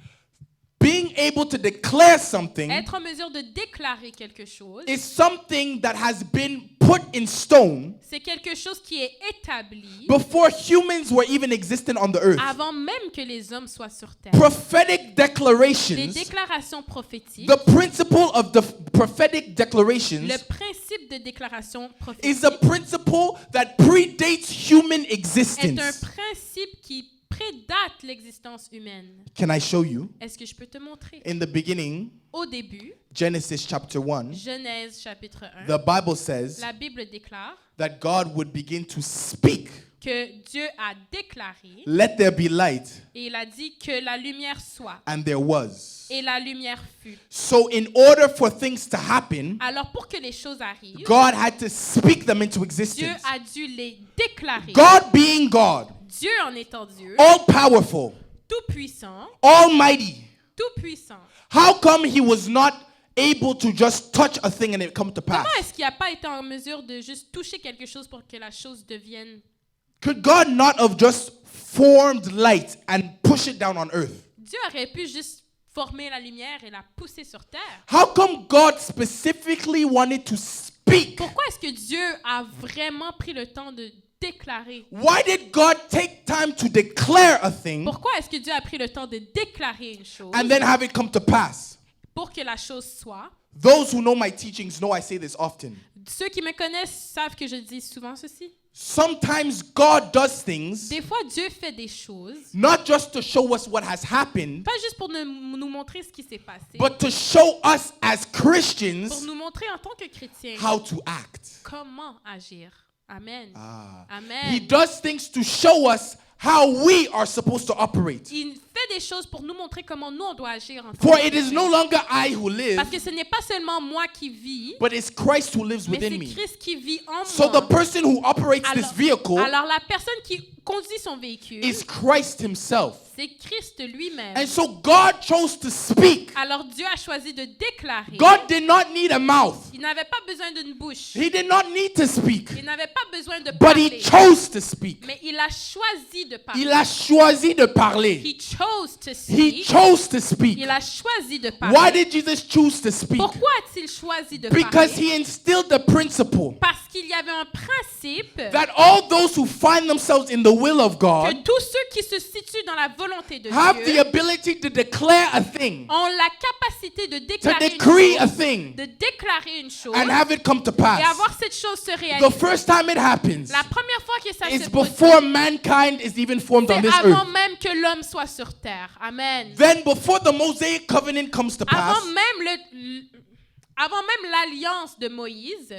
Being able to declare something Être en mesure de déclarer quelque chose, is something that has been put in stone c'est quelque chose qui est établi before humans were even existent on the earth. avant même que les hommes soient sur terre. Prophetic Les declarations, déclarations prophétiques, the principle of the prophetic declarations le principe de déclaration is a prophétique principle that predates human est un existence. principe qui prédate l'existence humaine. Can I show you? Est-ce que je peux te montrer? In the beginning, Au début, Genesis chapter 1, Genèse chapitre 1, the Bible says la Bible déclare that God would begin to speak. que Dieu a déclaré Let there be light, et il a dit que la lumière soit. and there was. Et la lumière fut. So in order for things to happen, Alors pour que les choses arrivent, God had to speak them into Dieu existence. a dû les déclarer. God being God, Dieu en étant Dieu, all powerful, tout puissant, almighty, tout puissant. how come he was not able to just touch a thing and it come to pass? Comment est-ce qu'il n'a pas été en mesure de juste toucher quelque chose pour que la chose devienne? Could God not have just formed light and push it down on earth? Dieu aurait pu juste former la lumière et la pousser sur terre. How come God specifically wanted to speak? Pourquoi est-ce que Dieu a vraiment pris le temps de déclarer? Why did God take time to declare a thing Pourquoi est-ce que Dieu a pris le temps de déclarer une chose and then have it come to pass? pour que la chose soit? Those who know my teachings know I say this often. Ceux qui me connaissent savent que je dis souvent ceci. Sometimes God does things Des fois, Dieu fait des choses, not just to show us what has happened, pas juste pour nous montrer ce qui s'est passé, but to show us as pour Christians nous montrer en tant que chrétiens how to act. comment agir. Amen. He Amen. does things to show us how we are supposed to operate. Il fait des choses pour nous montrer comment nous on doit agir en tant For que it is chrétiens. no longer I who live, Parce que ce n'est pas seulement moi qui vis, but it's Christ who lives mais within c'est me. Christ qui vit en So moi. the person who operates this vehicle Alors la personne qui conduit son véhicule, is Christ himself. c'est Christ lui-même. And so God chose to speak. Alors Dieu a choisi de déclarer. God did not need a mouth. Il n'avait pas besoin d'une bouche. He did not need to speak. Il n'avait pas besoin de But he parler. chose to speak. Mais il a choisi de parler. Il a choisi de parler. He chose to He speak. chose to speak. Il a choisi de Why parler. did Jesus choose to speak? Pourquoi a-t-il choisi de Because parler? he instilled the principle Parce qu'il y avait un principe that all those who find themselves in the will of que God tous ceux qui se situent dans la volonté de have the Dieu ability to declare a thing, ont la capacité de to déclarer decree une a chose, thing, de déclarer une chose and have it come to et pass. avoir cette chose se The réaliser. first time it happens La première fois que ça is se produit, before mankind is even formed on c'est this avant earth. même que l'homme soit sur terre. Amen. Then before the Mosaic covenant comes to pass, Avant même l'alliance de Moïse,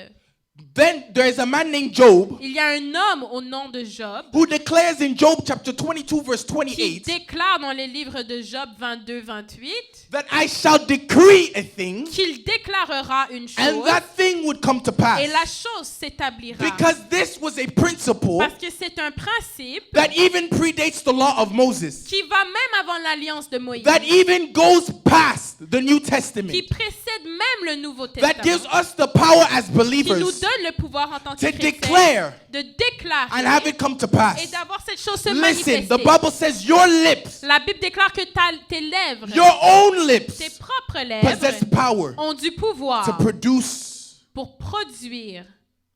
then there is a man named Job il y a un homme au nom de Job who declares in Job chapter 22 verse qui 28 déclare dans les livres de Job 22-28 that I shall decree a thing qu'il déclarera une and chose that thing would come to pass. et la chose s'établira. Because this was a principle Parce que c'est un principe that even predates the law of Moses, qui va même avant l'alliance de Moïse, that even goes past the New qui Testament, précède même le Nouveau that gives Testament, us the power as qui nous believers donne le pouvoir en tant que to chrétiens declare de déclarer and have it come to et pass. d'avoir cette chose se Listen, manifester. the Bible says your lips, La Bible déclare que tes lèvres, your own tes lips, propres lèvres, possess power ont du to pouvoir produce pour produire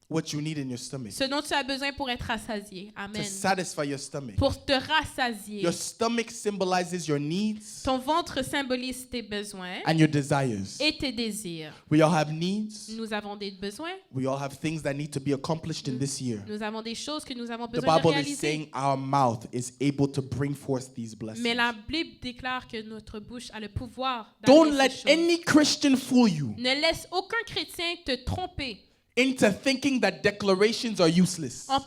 what you need in your stomach, ce dont tu as besoin pour être rassasié. to Amen. satisfy your stomach. Pour te rassasier. Your stomach symbolizes your needs Ton ventre symbolise tes besoins and your desires. et tes désirs. We all have needs. Nous avons des besoins. We all have things that need to be accomplished in this year. Nous avons des choses que nous avons The besoin de Bible is réaliser. saying our mouth is able to bring forth these blessings. Mais la Bible déclare que notre bouche a le pouvoir Don't d'amener let ces choses. any Christian fool you Ne laisse aucun chrétien te tromper into thinking that declarations are useless. en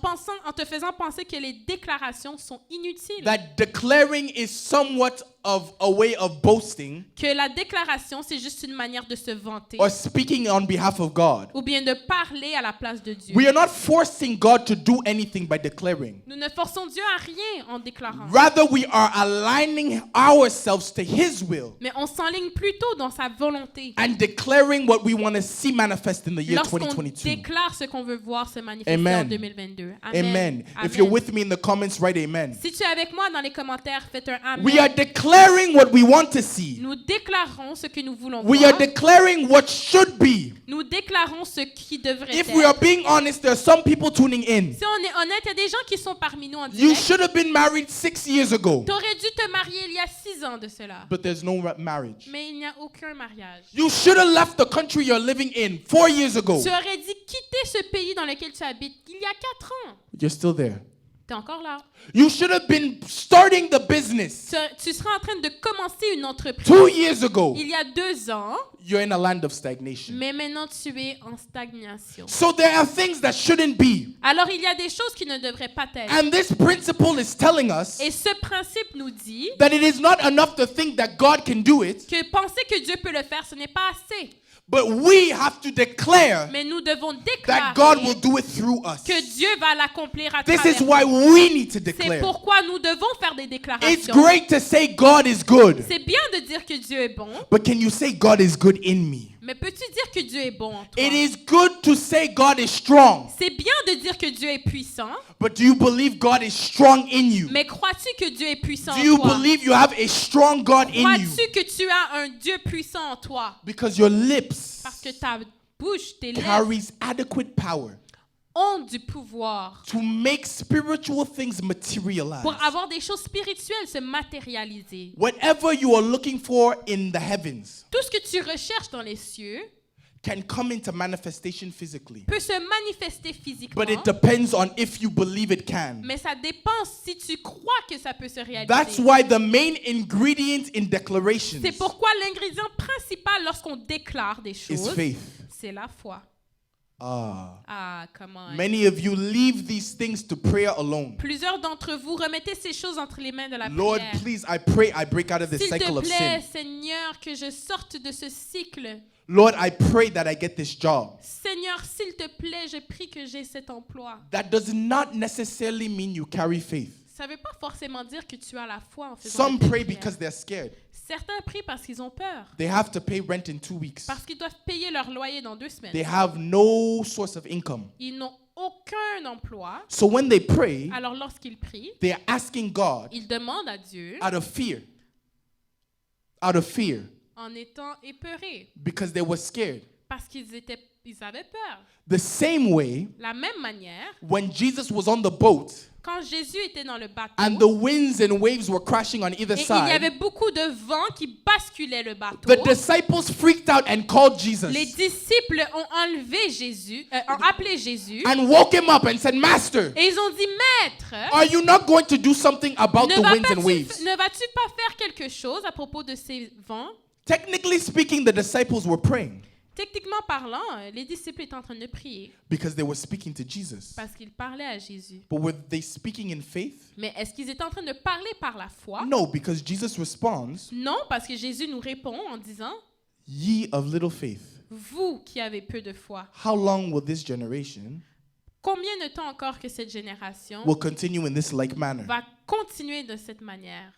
te faisant penser que les déclarations sont inutiles. That declaring is somewhat of a way of boasting Que la déclaration, c'est juste une manière de se vanter or speaking on behalf of God. ou bien de parler à la place de Dieu. We are not forcing God to do anything by declaring. Nous ne forçons Dieu à rien en déclarant. Rather, we are aligning ourselves to His will Mais on s'enligne plutôt dans sa volonté. and declaring what we want to see manifest in the year Lorsqu'on 2022. déclare ce qu'on veut voir se manifester Amen. en 2022. Amen. Amen. Amen. If you're with me in the comments, write amen. Si tu es avec moi dans les commentaires, faites un amen. We are declaring what we want to see. Nous déclarons ce que nous voulons We are voir. declaring what should be. Nous déclarons ce qui devrait If être. we are being honest, there are some people tuning in. Si on est honnête, il y a des gens qui sont parmi nous en You direct. should have been married 6 years ago, Tu aurais dû te marier il y a 6 ans de cela. but there's no marriage. Mais il n'y a aucun mariage. You should have left the country you're living in 4 years ago. Tu aurais dû quitter ce pays dans lequel tu habites il y a 4 ans. You're still there. T'es encore là. You should have been starting the business Tu seras en train de commencer une entreprise 2 years ago. il y a 2 ans, You're in a land of stagnation. mais maintenant tu es en stagnation. So there are things that shouldn't be. Alors il y a des choses qui ne devraient pas être. And this principle is telling us Et ce principe nous dit that it is not enough to think that God can do it, que penser que Dieu peut le faire, ce n'est pas assez. but we have to declare Mais nous devons that God will déclarer do it through us. que Dieu va l'accomplir à This travers is why nous. we need to C'est declare. pourquoi nous devons faire des It's déclarations. great to say God is good, C'est bien de dire que Dieu est bon, but can you say God is good in me? mais peux-tu dire que Dieu est bon en toi? It is good to say God is strong, C'est bien de dire que Dieu est puissant, but do you believe God is strong in you? mais crois-tu que Dieu est puissant Do en you toi? believe you have a strong God in you? Crois-tu que tu as un Dieu puissant en toi? Because your lips Parce que ta bouche, tes lèvres carries adequate power ont du pouvoir to make spiritual things materialize. pour avoir des choses spirituelles se matérialiser. Whatever you are looking for in the heavens Tout ce que tu recherches dans les cieux can come into manifestation physically, peut se manifester physiquement, but it depends on if you believe it can. mais ça dépend si tu crois que ça peut se réaliser. That's why the main ingredient in declarations C'est pourquoi l'ingrédient principal lorsqu'on déclare des is choses, faith. c'est la foi. Ah. Ah, come on. Many of you leave these things to prayer alone. Plusieurs d'entre vous remettez ces choses entre les mains de la Lord, prière. please, I pray I break out of this S'il cycle te of plaît, sin. Seigneur, que je sorte de ce cycle. Lord, I pray that I get this job. Seigneur, s'il te plaît, je prie que j'ai cet emploi. That does not necessarily mean you carry faith. Ça ne veut pas forcément dire que tu as la foi en faisant Some de telles pray prières. because they're scared. Certains prient parce qu'ils ont peur. They have to pay rent in 2 weeks. Parce qu'ils doivent payer leur loyer dans 2 semaines. They have no source of income. Ils n'ont aucun emploi. So when they pray, Alors lorsqu'ils prient, they're asking God ils demandent à Dieu out of fear. Out of fear. en étant épeurés. Because they were scared. Parce qu'ils avaient peur. The same way, La même manière, when Jesus was on the boat quand Jésus était dans le bateau, and the winds and waves were crashing on either et il y avait side, beaucoup de vent qui basculait le bateau, the disciples freaked out and called les Jesus disciples ont enlevé Jésus, ont appelé Jésus, and woke him up and said, Master, et ils ont dit, Maître, are you not going to do something about the winds and waves? ne vas-tu pas faire quelque chose à propos de ces vents? Technically speaking, the disciples were praying Techniquement parlant, les disciples étaient en train de prier because they were speaking to Jesus. parce qu'ils parlaient à Jésus. But were they speaking in faith? Mais est-ce qu'ils étaient en train de parler par la foi? No, because Jesus responds, Non, parce que Jésus nous répond en disant, Ye of little faith, vous qui avez peu de foi, how long will this generation combien de temps encore que cette génération will continue in this like manner? va continuer de cette manière?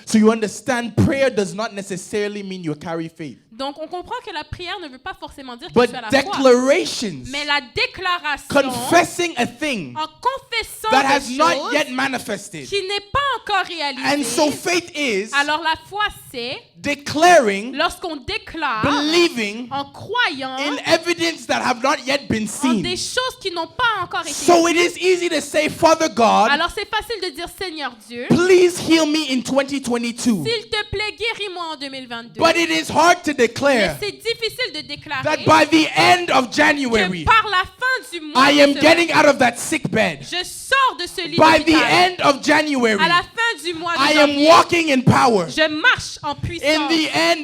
So you understand, prayer does not necessarily mean you carry faith. Donc, on comprend que la prière ne veut pas forcément dire que But tu as la foi. declarations, Mais la déclaration, confessing a thing en confessant that has des not choses yet manifested. qui n'est pas encore réalisée. And so faith is Alors, la foi, c'est declaring, lorsqu'on déclare believing en croyant in evidence that have not yet been en des seen. choses qui n'ont pas encore été So it is easy to say, Father God, Alors, c'est facile de dire, Seigneur Dieu, please heal me in 2022. s'il te plaît, guéris-moi en 2022. But it is hard to Mais declare c'est difficile de déclarer that by the end of que January, par la fin du mois, I am de getting out of that sick bed. je sors de ce lit By the d'hôpital. end of January, À la fin du mois de I am janvier, walking in power. je marche en puissance.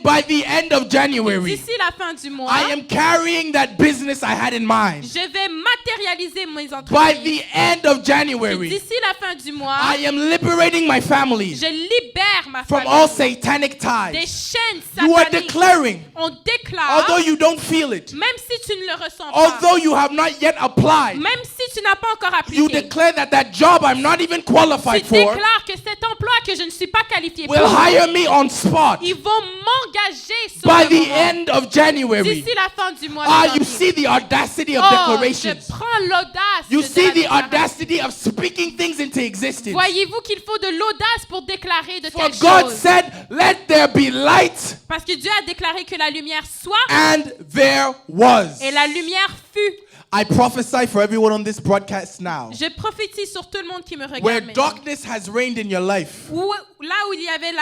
By the end of January, D'ici la fin du mois, I am carrying that business I had in mind. je vais matérialiser mes By entreprises. the end of Et January, d'ici la fin du mois, I am liberating my family je libère ma from famille all satanic des ties. chaînes You are sataniques. declaring, On déclare, although you don't feel it, même si tu ne le ressens pas, although you have not yet applied, même si tu n'as pas encore you appliqué, declare that that job I'm not even tu qualified for déclares que cet emploi que je ne suis pas qualifié pour, will hire me on spot ils vont m'engager sur by le the moment. end of January. D'ici la fin du mois de Ah, janvier. you see the audacity of Oh, declarations. je prends l'audace You de see la the déclaration. audacity of speaking things into existence. Voyez-vous qu'il faut de l'audace pour déclarer de For telles God choses. said, let there be light, Parce que Dieu a déclaré que la lumière soit and there was. et la lumière fut. I prophesy for everyone on this broadcast now. Je prophétise sur tout le monde qui me regarde Where maintenant. darkness has reigned in your life, Là où il y avait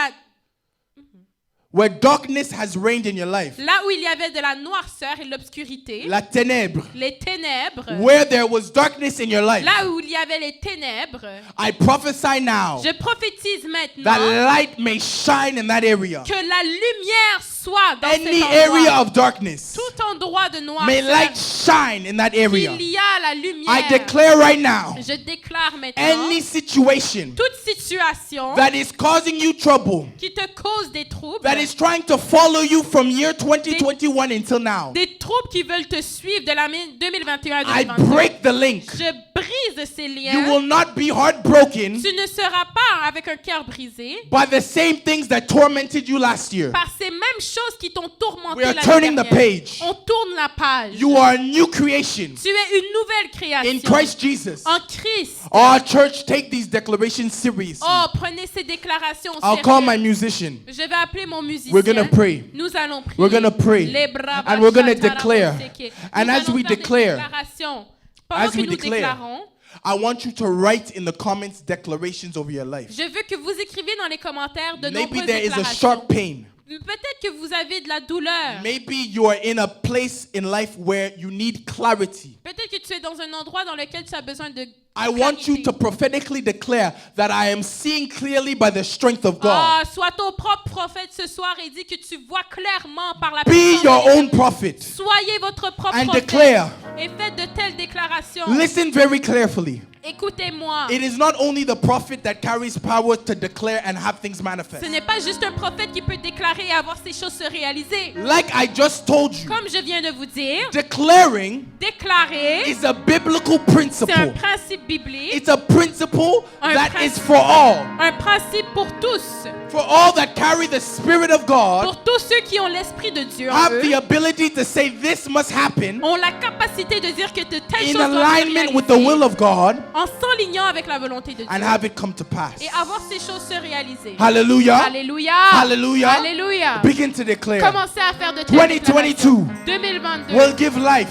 where darkness has reigned in your life, là où il y avait de la noirceur et de l'obscurité, la ténèbre, les ténèbres, where there was darkness in your life, là où il y avait les ténèbres, I prophesy now je prophétise that maintenant light may shine in that area. que la lumière soit dans Any cet area endroit. of darkness, Tout endroit de may light noirceur, shine in that area. il y a la I lumière. declare right now, Je déclare maintenant, any situation toute situation that is causing you trouble, qui te cause des troubles, that is trying to follow you from year 2021 until now, des troubles qui veulent te suivre de l'année 2021 à I 2022, break the link. je brise ces You liens. will not be heartbroken Tu ne seras pas avec un cœur brisé by the same things that tormented you last year. par ces mêmes choses qui t'ont tourmenté We are l'année turning the dernière. page. On tourne la page. You are a new creation Tu es une nouvelle création in Christ Jesus. en Christ. Our church take these declarations seriously. Oh, prenez ces déclarations au I'll call my sérieux. musician. Je vais appeler mon musicien. We're gonna pray. Nous allons prier. We're gonna pray. Les bras And we're gonna bachata declare. raboseke. And Nous as allons we faire des declare, déclarations. Pendant as que we nous declare, déclarons, I want you to write in the comments declarations over your life. je veux que vous écriviez dans les commentaires de Maybe nombreuses there is a déclarations. sharp pain. Peut-être que vous avez de la douleur. Maybe you are in a place in life where you need clarity. Peut-être que tu es dans un endroit dans lequel tu as besoin de I want you clarité. to prophetically declare that I am seeing clearly by the strength of God. Ah, sois ton propre prophète ce soir et dis que tu vois clairement par la Be puissance your de own l'éternel. prophet Soyez votre propre and prophète declare. et faites de telles déclarations. Listen very carefully. Écoutez-moi. It is not only the prophet that carries power to declare and have things manifest. Ce n'est pas juste un prophète qui peut déclarer et avoir ces choses se réaliser. Like I just told you, Comme je viens de vous dire, declaring déclarer, is a biblical c'est un principle. principe biblique, It's a principle Un that principe. is for all. un principe pour tous. For all that carry the Spirit of God, Pour tous ceux qui ont l'Esprit de Dieu en have eux, the ability to say this must happen ont la capacité de dire que de telles in choses doivent se alignment with the réaliser will of God en s'alignant avec la volonté de Dieu and have it come to pass. et avoir ces choses se réaliser. Hallelujah. Alléluia. Hallelujah. Alléluia. Begin to declare. Commencez à faire de telles 2022 déclarations. 2022 will give life.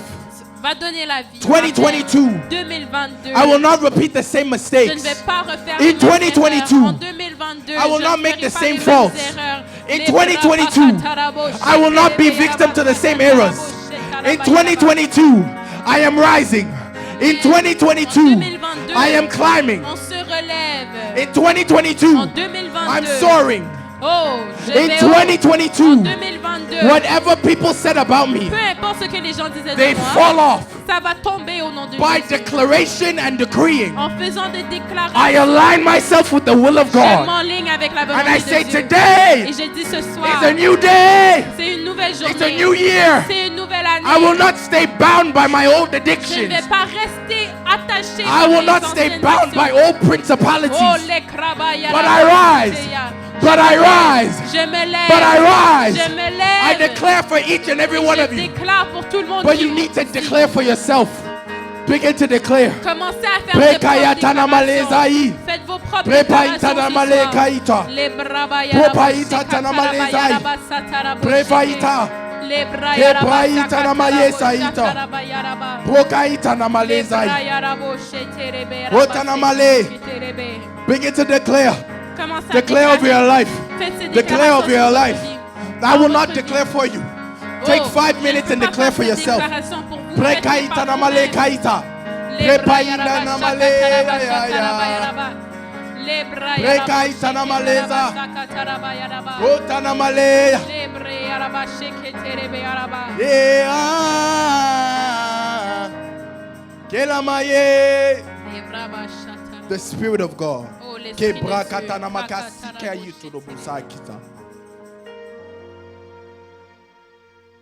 va donner la vie. 2022. Amen. 2022. I will not repeat the same Je ne mistakes. vais pas refaire In les mêmes 2022, erreurs. En 2022, I will je not ne make ferai the pas same les mêmes faults. erreurs. In Les 2022, bras I will not be victim to the same errors. In 2022, I am rising. In 2022, I am climbing. On se relève. In 2022, En 2022, I'm soaring. Oh, je In vais haut. En 2022, 2022, whatever people said about me, peu importe ce que les gens disaient they de moi, fall off ça va tomber au nom de by Jésus. declaration and decreeing. En faisant des déclarations, I align myself with the will of je God. m'enligne avec la And volonté I de say Dieu. today Et je dis ce is soir, a new day. c'est une nouvelle journée. It's a new year. C'est une nouvelle année. I will not stay bound by my old Je ne addictions. vais pas rester attaché I par will les not stay anciennes bound by actions. old principalities. Oh, les krabaya, But la I rise. boseya. But I rise. Je me lève. But I rise. Je me I lève. declare for each and every one Je of you. déclare pour tout le monde. But qui you need to ici. declare for yourself. Begin to declare. Commencez à faire de Prekaya propres tanamalezai. déclarations. Faites vos propres Prepaita déclarations ce namale soir. kaita. Les brabaya, Propaita la tanamalezai. baseka, tarabaya, Prepaita. les braya, la Prepaita basaka, namayesaita. tarabaya, tarabaya. Prokaita Les namalezai. braya, la boshe, terebe, Otanamale. terebe. Begin to declare. Commencez à Declare over your life. Faites ces Declare over your déclarations sur life. votre vie. I will Dans not votre vie. declare for you. Take Oh, 5 je minutes ne and peux pas declare faire for ces yourself. déclarations pour vous. Faites-les Prekaita par namale vous-même. kaita. Les Prepaita braya, la namale basaka, ya tarabaya, ya. tarabaya. Les braya, la Prekaita baseke, namaleza. tarabasaka, tarabaya, tarabaya. Otanamale. Les braya, la baseke, terebe, tarabaya. Yeah. Kelamaye. Les brabasha, tarabaya. The Spirit of God. Oh, l'Esprit de Dieu. Kebrakata namakasi kayu Kakataraboshe. tulobusakita.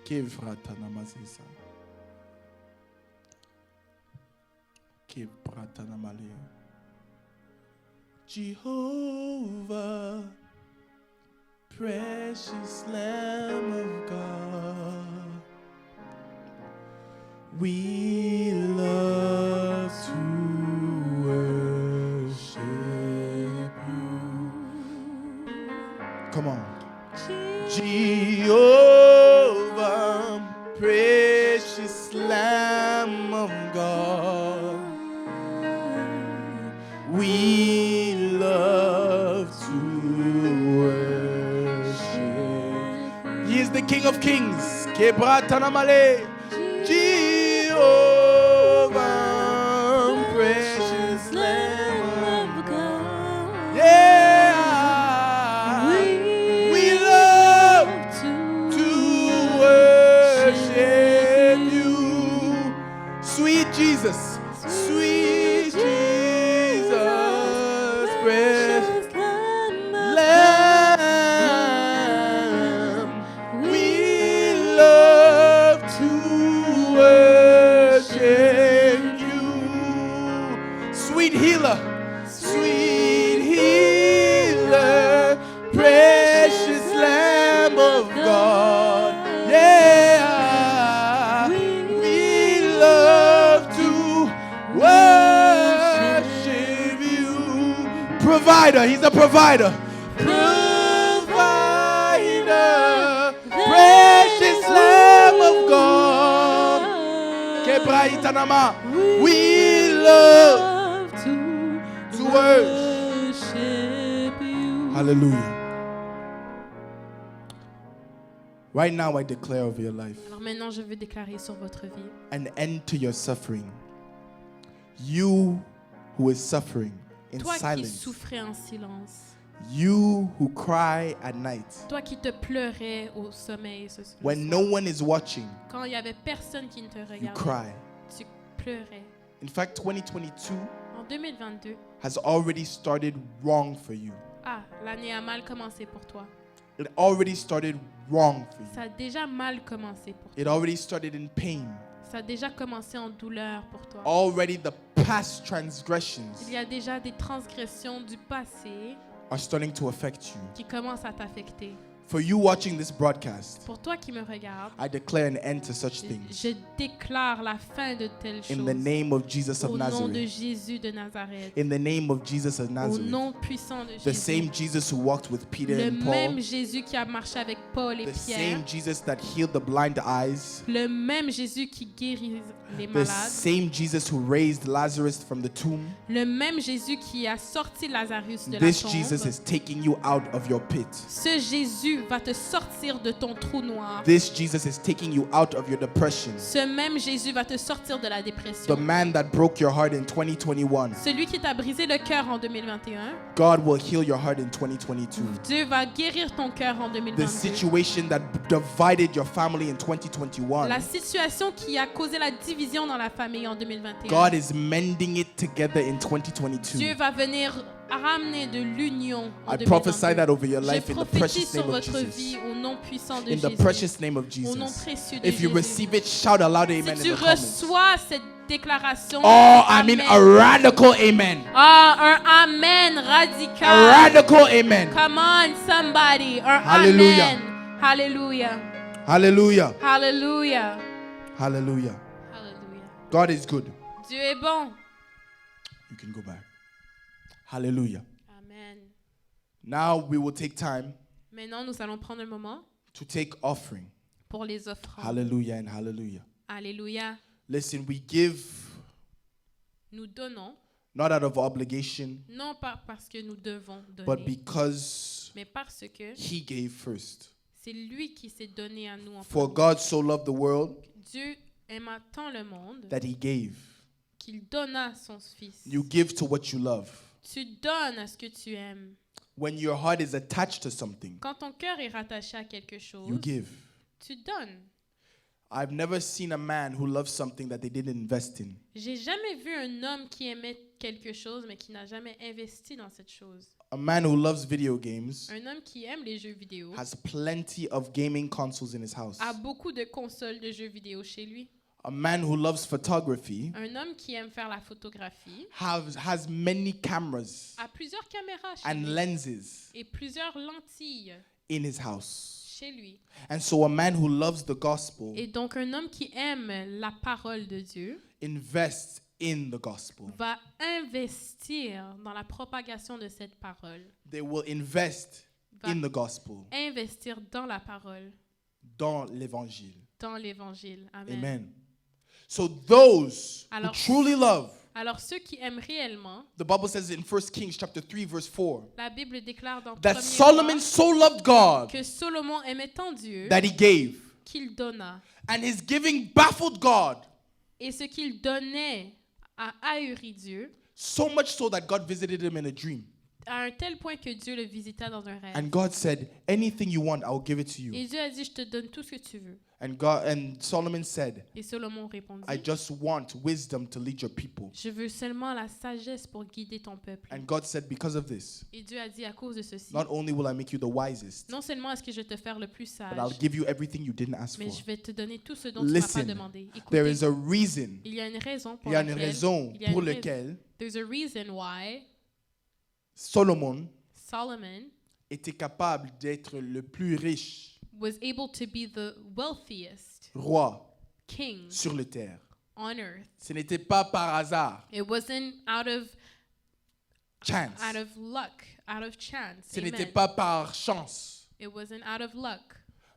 Kevrata namazisa. Kebrata namale. Jehovah, precious Lamb of God, we love to worship you. Come on. Jehovah, precious Lamb of God, we love to worship King of Kings. Kebratanamale. Jehovah, precious Lamb of God. Yeah. We love to worship you. Sweet Jesus. Sweet Jesus. Precious Lamb. We love to worship you. Sweet healer. Sweet healer. Precious Lamb of God. Yeah. We love to worship you. Provider. He's a provider. Provider. Precious Lamb of God. Kebraitanama. We love to worship you. Hallelujah. Right now, I declare over your life Alors maintenant, je veux déclarer sur votre vie an end to your suffering. You who is suffering in toi qui silence. souffrais en silence, You who cry at night toi qui te pleurais au sommeil ce soir. when no one is watching. Quand il y avait personne qui ne te You regardait, cry. tu pleurais. In fact, 2022 En 2022, has already started wrong for you. l'année a mal commencé pour toi. It already started wrong for you. Ça a déjà mal commencé pour toi. It already started in pain. Ça a déjà commencé en douleur pour toi. Already the past transgressions Il y a déjà des transgressions du passé are starting to affect you. qui commencent à t'affecter. For you watching this broadcast, Pour toi qui me regardes, I declare an end to such things. je déclare la fin de telles In choses. the name of Jesus of Au nom de Nazareth. Jésus de Nazareth. In the name of Jesus of Au Nazareth. nom puissant de The Jésus. same Jesus who walked with Peter Le and même Paul. Jésus qui a marché avec Paul et The Pierre. same Jesus that healed the blind eyes. Le même Jésus qui guérit les The malades. same Jesus who raised Lazarus from the tomb. Le même Jésus qui a sorti Lazarus de la This tombe. Jesus is taking you out of your pit. Ce Jésus va te sortir de ton trou noir. This Jesus is taking you out of your depression. Ce même Jésus va te sortir de la The dépression. man that broke your heart in 2021. Celui qui t'a brisé le cœur en 2021, God will heal your heart in 2022. Dieu va guérir ton cœur en The 2022. situation that divided your family in 2021. La situation qui a causé la division dans la famille en 2021. God is mending it together in Dieu 2022. va venir ramener de l'union en I 2022. prophesy that over your life Je in the prophétise precious sur name of votre Jesus. vie au nom puissant de In the Jésus. precious name of Au nom Jesus. précieux de If you Jésus. receive it, shout a loud amen Si in tu the comments. reçois cette déclaration, Oh, I mean amen. a radical amen. Un amen A radical. radical amen. Come on, somebody. Un Hallelujah. amen. Hallelujah. Hallelujah. Hallelujah. Hallelujah. Hallelujah. God is good. Dieu est bon. You can go back. Hallelujah. Amen. Now we will take time Maintenant, nous allons prendre un moment to take offering. pour les offrandes. Hallelujah and hallelujah. Alléluia. Listen, we give Nous donnons, not out of obligation, non pas parce que nous devons but donner, because mais parce que He gave first. c'est lui qui s'est donné à nous en For premier. God so loved the world Dieu aima tant le monde that He gave. qu'il donna son fils. You give to what you love. Tu donnes à ce que tu aimes. When your heart is attached to something, Quand ton cœur est rattaché à quelque you chose, give. tu donnes. I've never seen a man who loves something that they didn't invest in. J'ai jamais vu un homme qui aimait quelque chose mais qui n'a jamais investi dans cette chose. A man who loves video games Un homme qui aime les jeux vidéo has plenty of gaming consoles in his house. a beaucoup de consoles de jeux vidéo chez lui. A man who loves photography Un homme qui aime faire la photographie has many cameras a plusieurs caméras chez and lui lenses et plusieurs lentilles in his house. chez lui. And so a man who loves the gospel Et donc un homme qui aime la parole de Dieu invests in the gospel. va investir dans la propagation de cette parole. They will invest Va in the gospel, investir dans la parole, dans l'évangile. dans l'évangile. Amen. Amen. So those who Alors, truly love Alors ceux qui aiment réellement, the Bible says in 1 Kings chapter 3 verse 4, la Bible déclare dans that 1er Solomon roi so loved God que Salomon aimait tant Dieu that he gave. qu'il donna. And his giving baffled God, Et ce qu'il donnait a ahuri Dieu, so much so that God visited him in a dream. à un tel point que Dieu le visita dans un rêve. And God said, anything you want, I'll give it to you. Et Dieu a dit, je te donne tout ce que tu veux. And Solomon said, Et Salomon répondit, I just want wisdom to lead your people. je veux seulement la sagesse pour guider ton peuple. And God said, because of this, Et Dieu a dit, à cause de ceci, not only will I make you the wisest, non seulement est-ce que je vais te faire le plus but I'll sage, give you everything you didn't ask mais for. je vais te donner tout ce dont tu ne m'as pas Listen, demandé. there Écoutez, is a reason. il y a une raison pour Il y a une laquelle, raison il y a pour une rais- laquelle there's a reason why Solomon Solomon était capable d'être le plus riche was able to be the wealthiest roi king sur la terre. on earth. Ce n'était pas par hasard, It wasn't out of chance. luck, out of chance. Ce n'était Amen. pas par chance. It wasn't out of luck,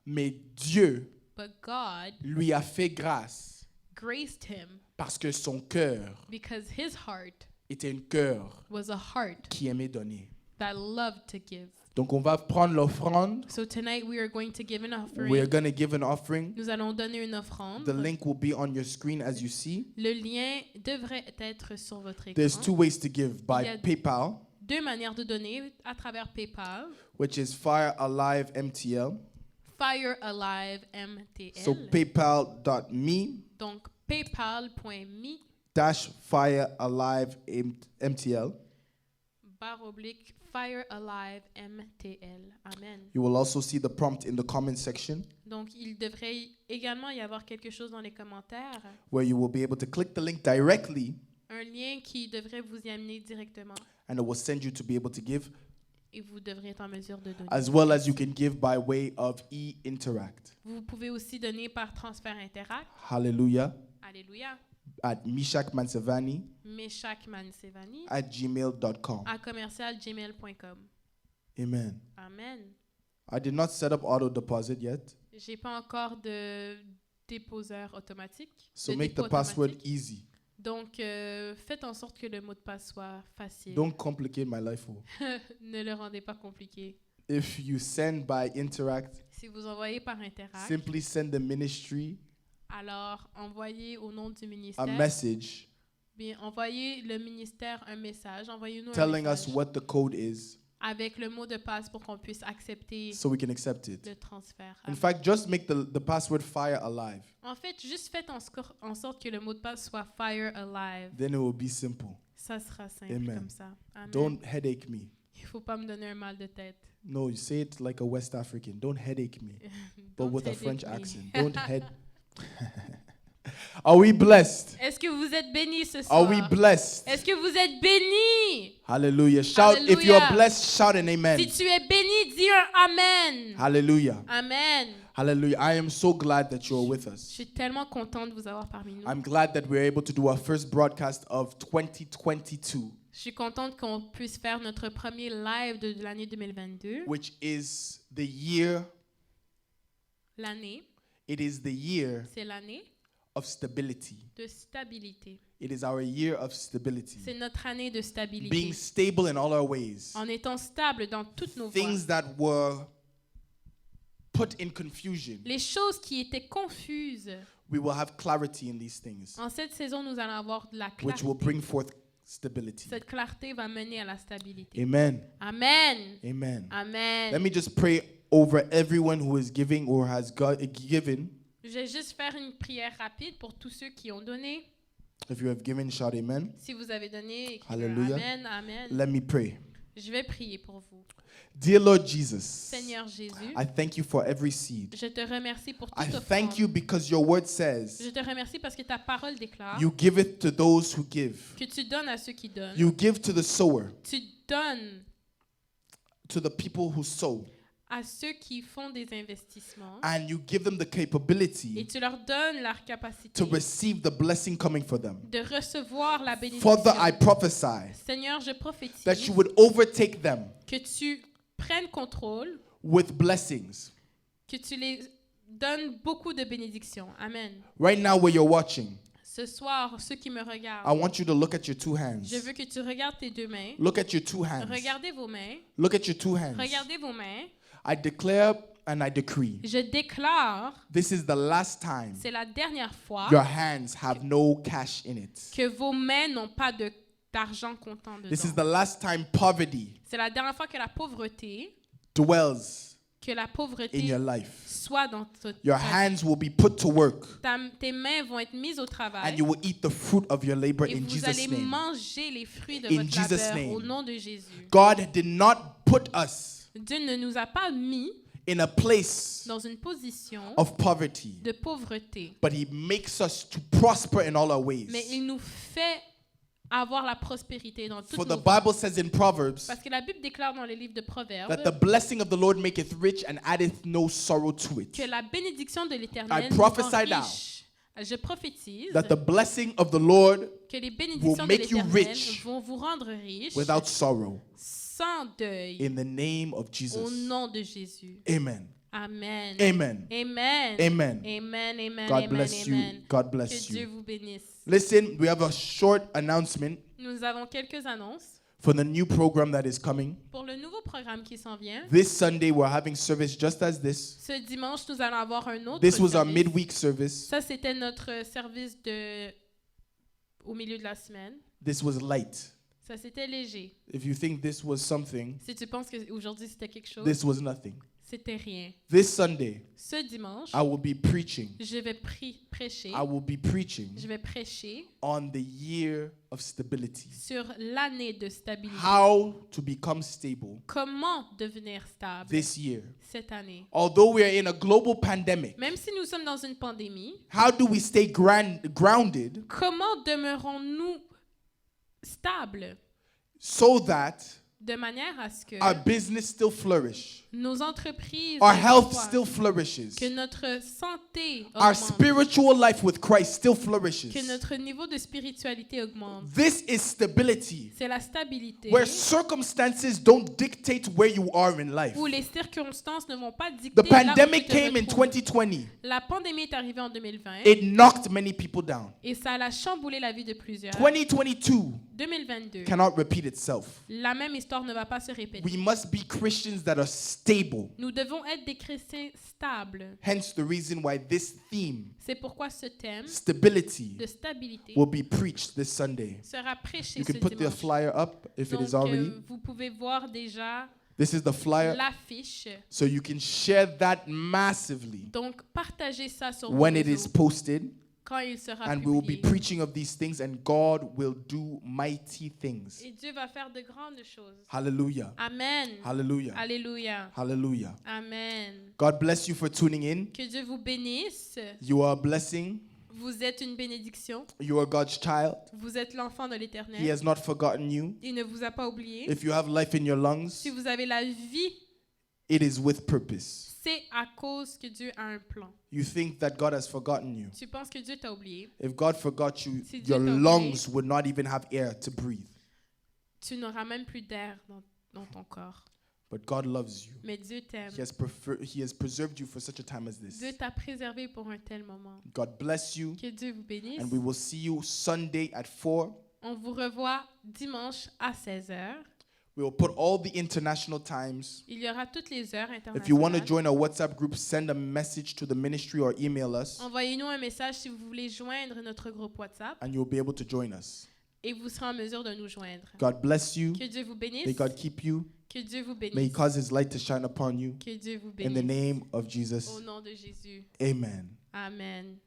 Mais Dieu but God lui a fait grâce graced him parce que son cœur because his heart était un cœur was a heart qui aimait donner. that loved to give. Donc on va prendre l'offrande. So tonight we are going to give an offering. We're going to give an offering. Nous allons donner une offrande. The link will be on your screen as you see. Le lien devrait être sur votre écran. There's two ways to give, Il y by a- PayPal, Deux manières de donner à travers PayPal. which is Fire Alive MTL. Fire Alive MTL. So paypal.me Donc paypal.me Fire Alive MTL. / Fire Alive MTL. Amen. You will also see the prompt in the comment section Donc il devrait également y avoir quelque chose dans les commentaires, where you will be able to click the link directly un lien qui devrait vous y amener directement and it will send you to be able to give, et vous devrez être en mesure de donner. as well as you can give by way of e-interact. Vous pouvez aussi donner par transfert Interact. Hallelujah. Alléluia. At Mishak Mansavani Meshach Mansevani at gmail.com. à commercial@gmail.com. Amen. Amen. I did not set up auto deposit yet, J'ai pas encore de déposeur automatique. so de make the dépôt password automatique. easy. Donc faites en sorte que le mot de passe soit facile. Don't complicate my life. Oh. Ne le rendez pas compliqué. If you send by Interact, Si vous envoyez par Interact, simply send the ministry alors envoyez au nom du a ministère, message bien envoyez le ministère un message, envoyez-nous un telling message us what the code is avec le mot de passe pour qu'on puisse accepter so we can accept it. le transfert. In fact, just make the password Fire Alive. En fait, juste faites en sorte que le mot de passe soit Fire Alive. Then it will be simple. Ça sera simple Amen. comme ça. Amen. Don't headache me. Il faut pas me donner un mal de tête. No, you say it like a West African. Don't headache me, but Don't with a headache French me. accent. Don't head. Are we blessed? Est-ce que vous êtes bénis ce soir? Are we blessed? Est-ce que vous êtes bénis? Hallelujah. Shout if you're Hallelujah. blessed, shout an amen. Si tu es béni, dis un Amen. Hallelujah. Amen. Hallelujah. I am so glad that you're with Je us. suis tellement contente de vous avoir parmi nous. I'm glad that we're able to do our first broadcast of 2022, Je suis contente qu'on puisse faire notre premier live de l'année 2022. which is the year, L'année, it is the year c'est l'année of stability. de stabilité. It is our year of stability. C'est notre année de stabilité. Being stable in all our ways. En étant stable dans toutes nos voies. Things that were put in confusion, Les choses qui étaient confuses, we will have clarity in these things, en cette saison, nous allons avoir de la which will clarté. bring forth stability. Cette clarté va mener à la stabilité. Amen. Amen. Amen. Amen. Let me just pray over everyone who is giving or has given. Je vais juste faire une prière rapide pour tous ceux qui ont donné. If you have given, shout amen. Si vous avez donné, écrivez Hallelujah. Amen, Amen. Let me pray. Je vais prier pour vous. Dear Lord Jesus, Seigneur Jésus, I thank you for every seed. je te remercie pour I toute thank offrande. you because your word Je says te remercie parce que ta parole déclare you give it to those who give. que tu donnes à ceux qui donnent. You give to the sower, Tu donnes to the people who sow, à ceux qui font des investissements and you give them the et capability tu leur donnes leur capacité to receive the blessing coming for them. de recevoir la bénédiction. Father, I prophesy Seigneur, je that prophétise you would overtake them que tu prennes contrôle, with blessings. que tu les donnes beaucoup de bénédictions. Amen. Right now, where you're watching, Ce soir, ceux qui me I regardent, want you to look at your two hands. je veux que tu regardes tes deux mains. Look at your two hands. Regardez vos mains. Look at your two hands. Regardez vos mains. I declare and I decree, Je déclare, this is the last time c'est la dernière fois your hands have no cash in it. que vos mains n'ont pas d'argent comptant This is dedans. the last time poverty C'est la dernière fois que la pauvreté dwells in pauvreté your life. soit dans ta Your vie. hands will be put to work Tes mains vont être mises au travail and you will eat the fruit of your labor et in vous Jesus' allez name. manger les fruits de In votre Jesus' labeur name. au nom de Jésus. God did not put us Dieu ne nous a pas mis in a place dans une position of poverty, de pauvreté, but He makes us to prosper in all our ways. mais il nous fait avoir la prospérité dans For toutes the nos vies. Bible says in Proverbs Parce que la Bible déclare dans les livres de Proverbes that the blessing of the Lord maketh rich and addeth no sorrow to it. que la bénédiction de I l'Éternel nous prophesy rend now riches. Je prophétise That the blessing of the Lord que les bénédictions de make you l'Éternel rich vont vous rendre riches without sorrow. sans deuil In the name of au Jesus. nom de Jésus. Amen. Amen. Amen. Amen. Amen. Amen. Amen. God Amen. bless you. Amen. God Que bless Dieu you. vous bénisse. Listen, we have a short announcement Nous avons quelques annonces for the new program that is coming. pour le nouveau programme qui s'en vient. This Sunday, we're having service just as this. Ce dimanche, nous allons avoir un autre This was our service. midweek service. Ça, c'était notre service au milieu de la semaine. This was light. Ça, c'était léger. If you think this was something, Si tu penses qu'aujourd'hui, c'était quelque chose, this was nothing. c'était rien. This Sunday, Ce dimanche, I will be preaching. je vais prêcher. I will be preaching Je vais prêcher on the year of stability. sur l'année de stabilité. How to become stable Comment devenir stable this year. cette année? Although we are in a global pandemic, Même si nous sommes dans une pandémie, how do we stay grounded comment demeurons-nous stables so that de manière à ce que our business still flourish, nos entreprises our health croissent, still flourishes, que notre santé our augmente, spiritual life with Christ still flourishes? que notre niveau de spiritualité augmente. This is stability, C'est la stabilité where circumstances don't dictate where you are in life. où les circonstances ne vont pas dicter The là où tu pandemic te came in retrouves. 2020. La pandémie est arrivée en 2020 It knocked many people down. et ça a chamboulé la vie de plusieurs. 2022 2022, cannot repeat itself. la même histoire ne va pas se répéter. We must be Christians that are stable. Nous devons être des chrétiens stables. Hence the reason why this theme, C'est pourquoi ce thème stability, de stabilité will be preached this Sunday. sera prêché You ce can put the dimanche. flyer up if it Donc, is already. vous pouvez voir déjà This is the flyer. l'affiche. So you can share that massively Donc, partagez ça sur when vos it is réseaux posted. quand il sera And we will be publié. preaching of these things, and God will do mighty things. Et Dieu va faire de grandes choses. Hallelujah. Amen. Hallelujah. Alléluia. Hallelujah. Amen. God bless you for tuning in. Que Dieu vous bénisse. You are a blessing. Vous êtes une bénédiction. You are God's child. Vous êtes l'enfant de He l'Éternel. has not forgotten you. Il ne vous a pas oublié. If you have life in your lungs, Si vous avez la vie, it is with purpose. c'est à cause que Dieu a un plan. You think that God has forgotten you. Tu penses que Dieu t'a oublié. If God forgot you, Si Dieu your t'a oublié, lungs would not even have air to breathe. Tu n'auras même plus d'air dans ton corps. But God loves you. Mais Dieu t'aime. He has preserved you for such a time as this. Dieu t'a préservé pour un tel moment. God bless you. Que Dieu vous bénisse. And we will see you Sunday at 4. On vous revoit dimanche à 16h. We will put all the international times. Il y aura toutes les heures If you want to internationales. join our WhatsApp group, send a message to the ministry or email us, Envoyez-nous un message si vous voulez joindre notre groupe WhatsApp and you'll be able to join us. et vous serez en mesure de nous joindre. God bless you. Que Dieu vous bénisse. May God keep you. Que Dieu vous May He bénisse. cause His light to shine upon you. Que Dieu vous In the bénisse. name of Au Jesus. nom de Jésus. Amen. Amen.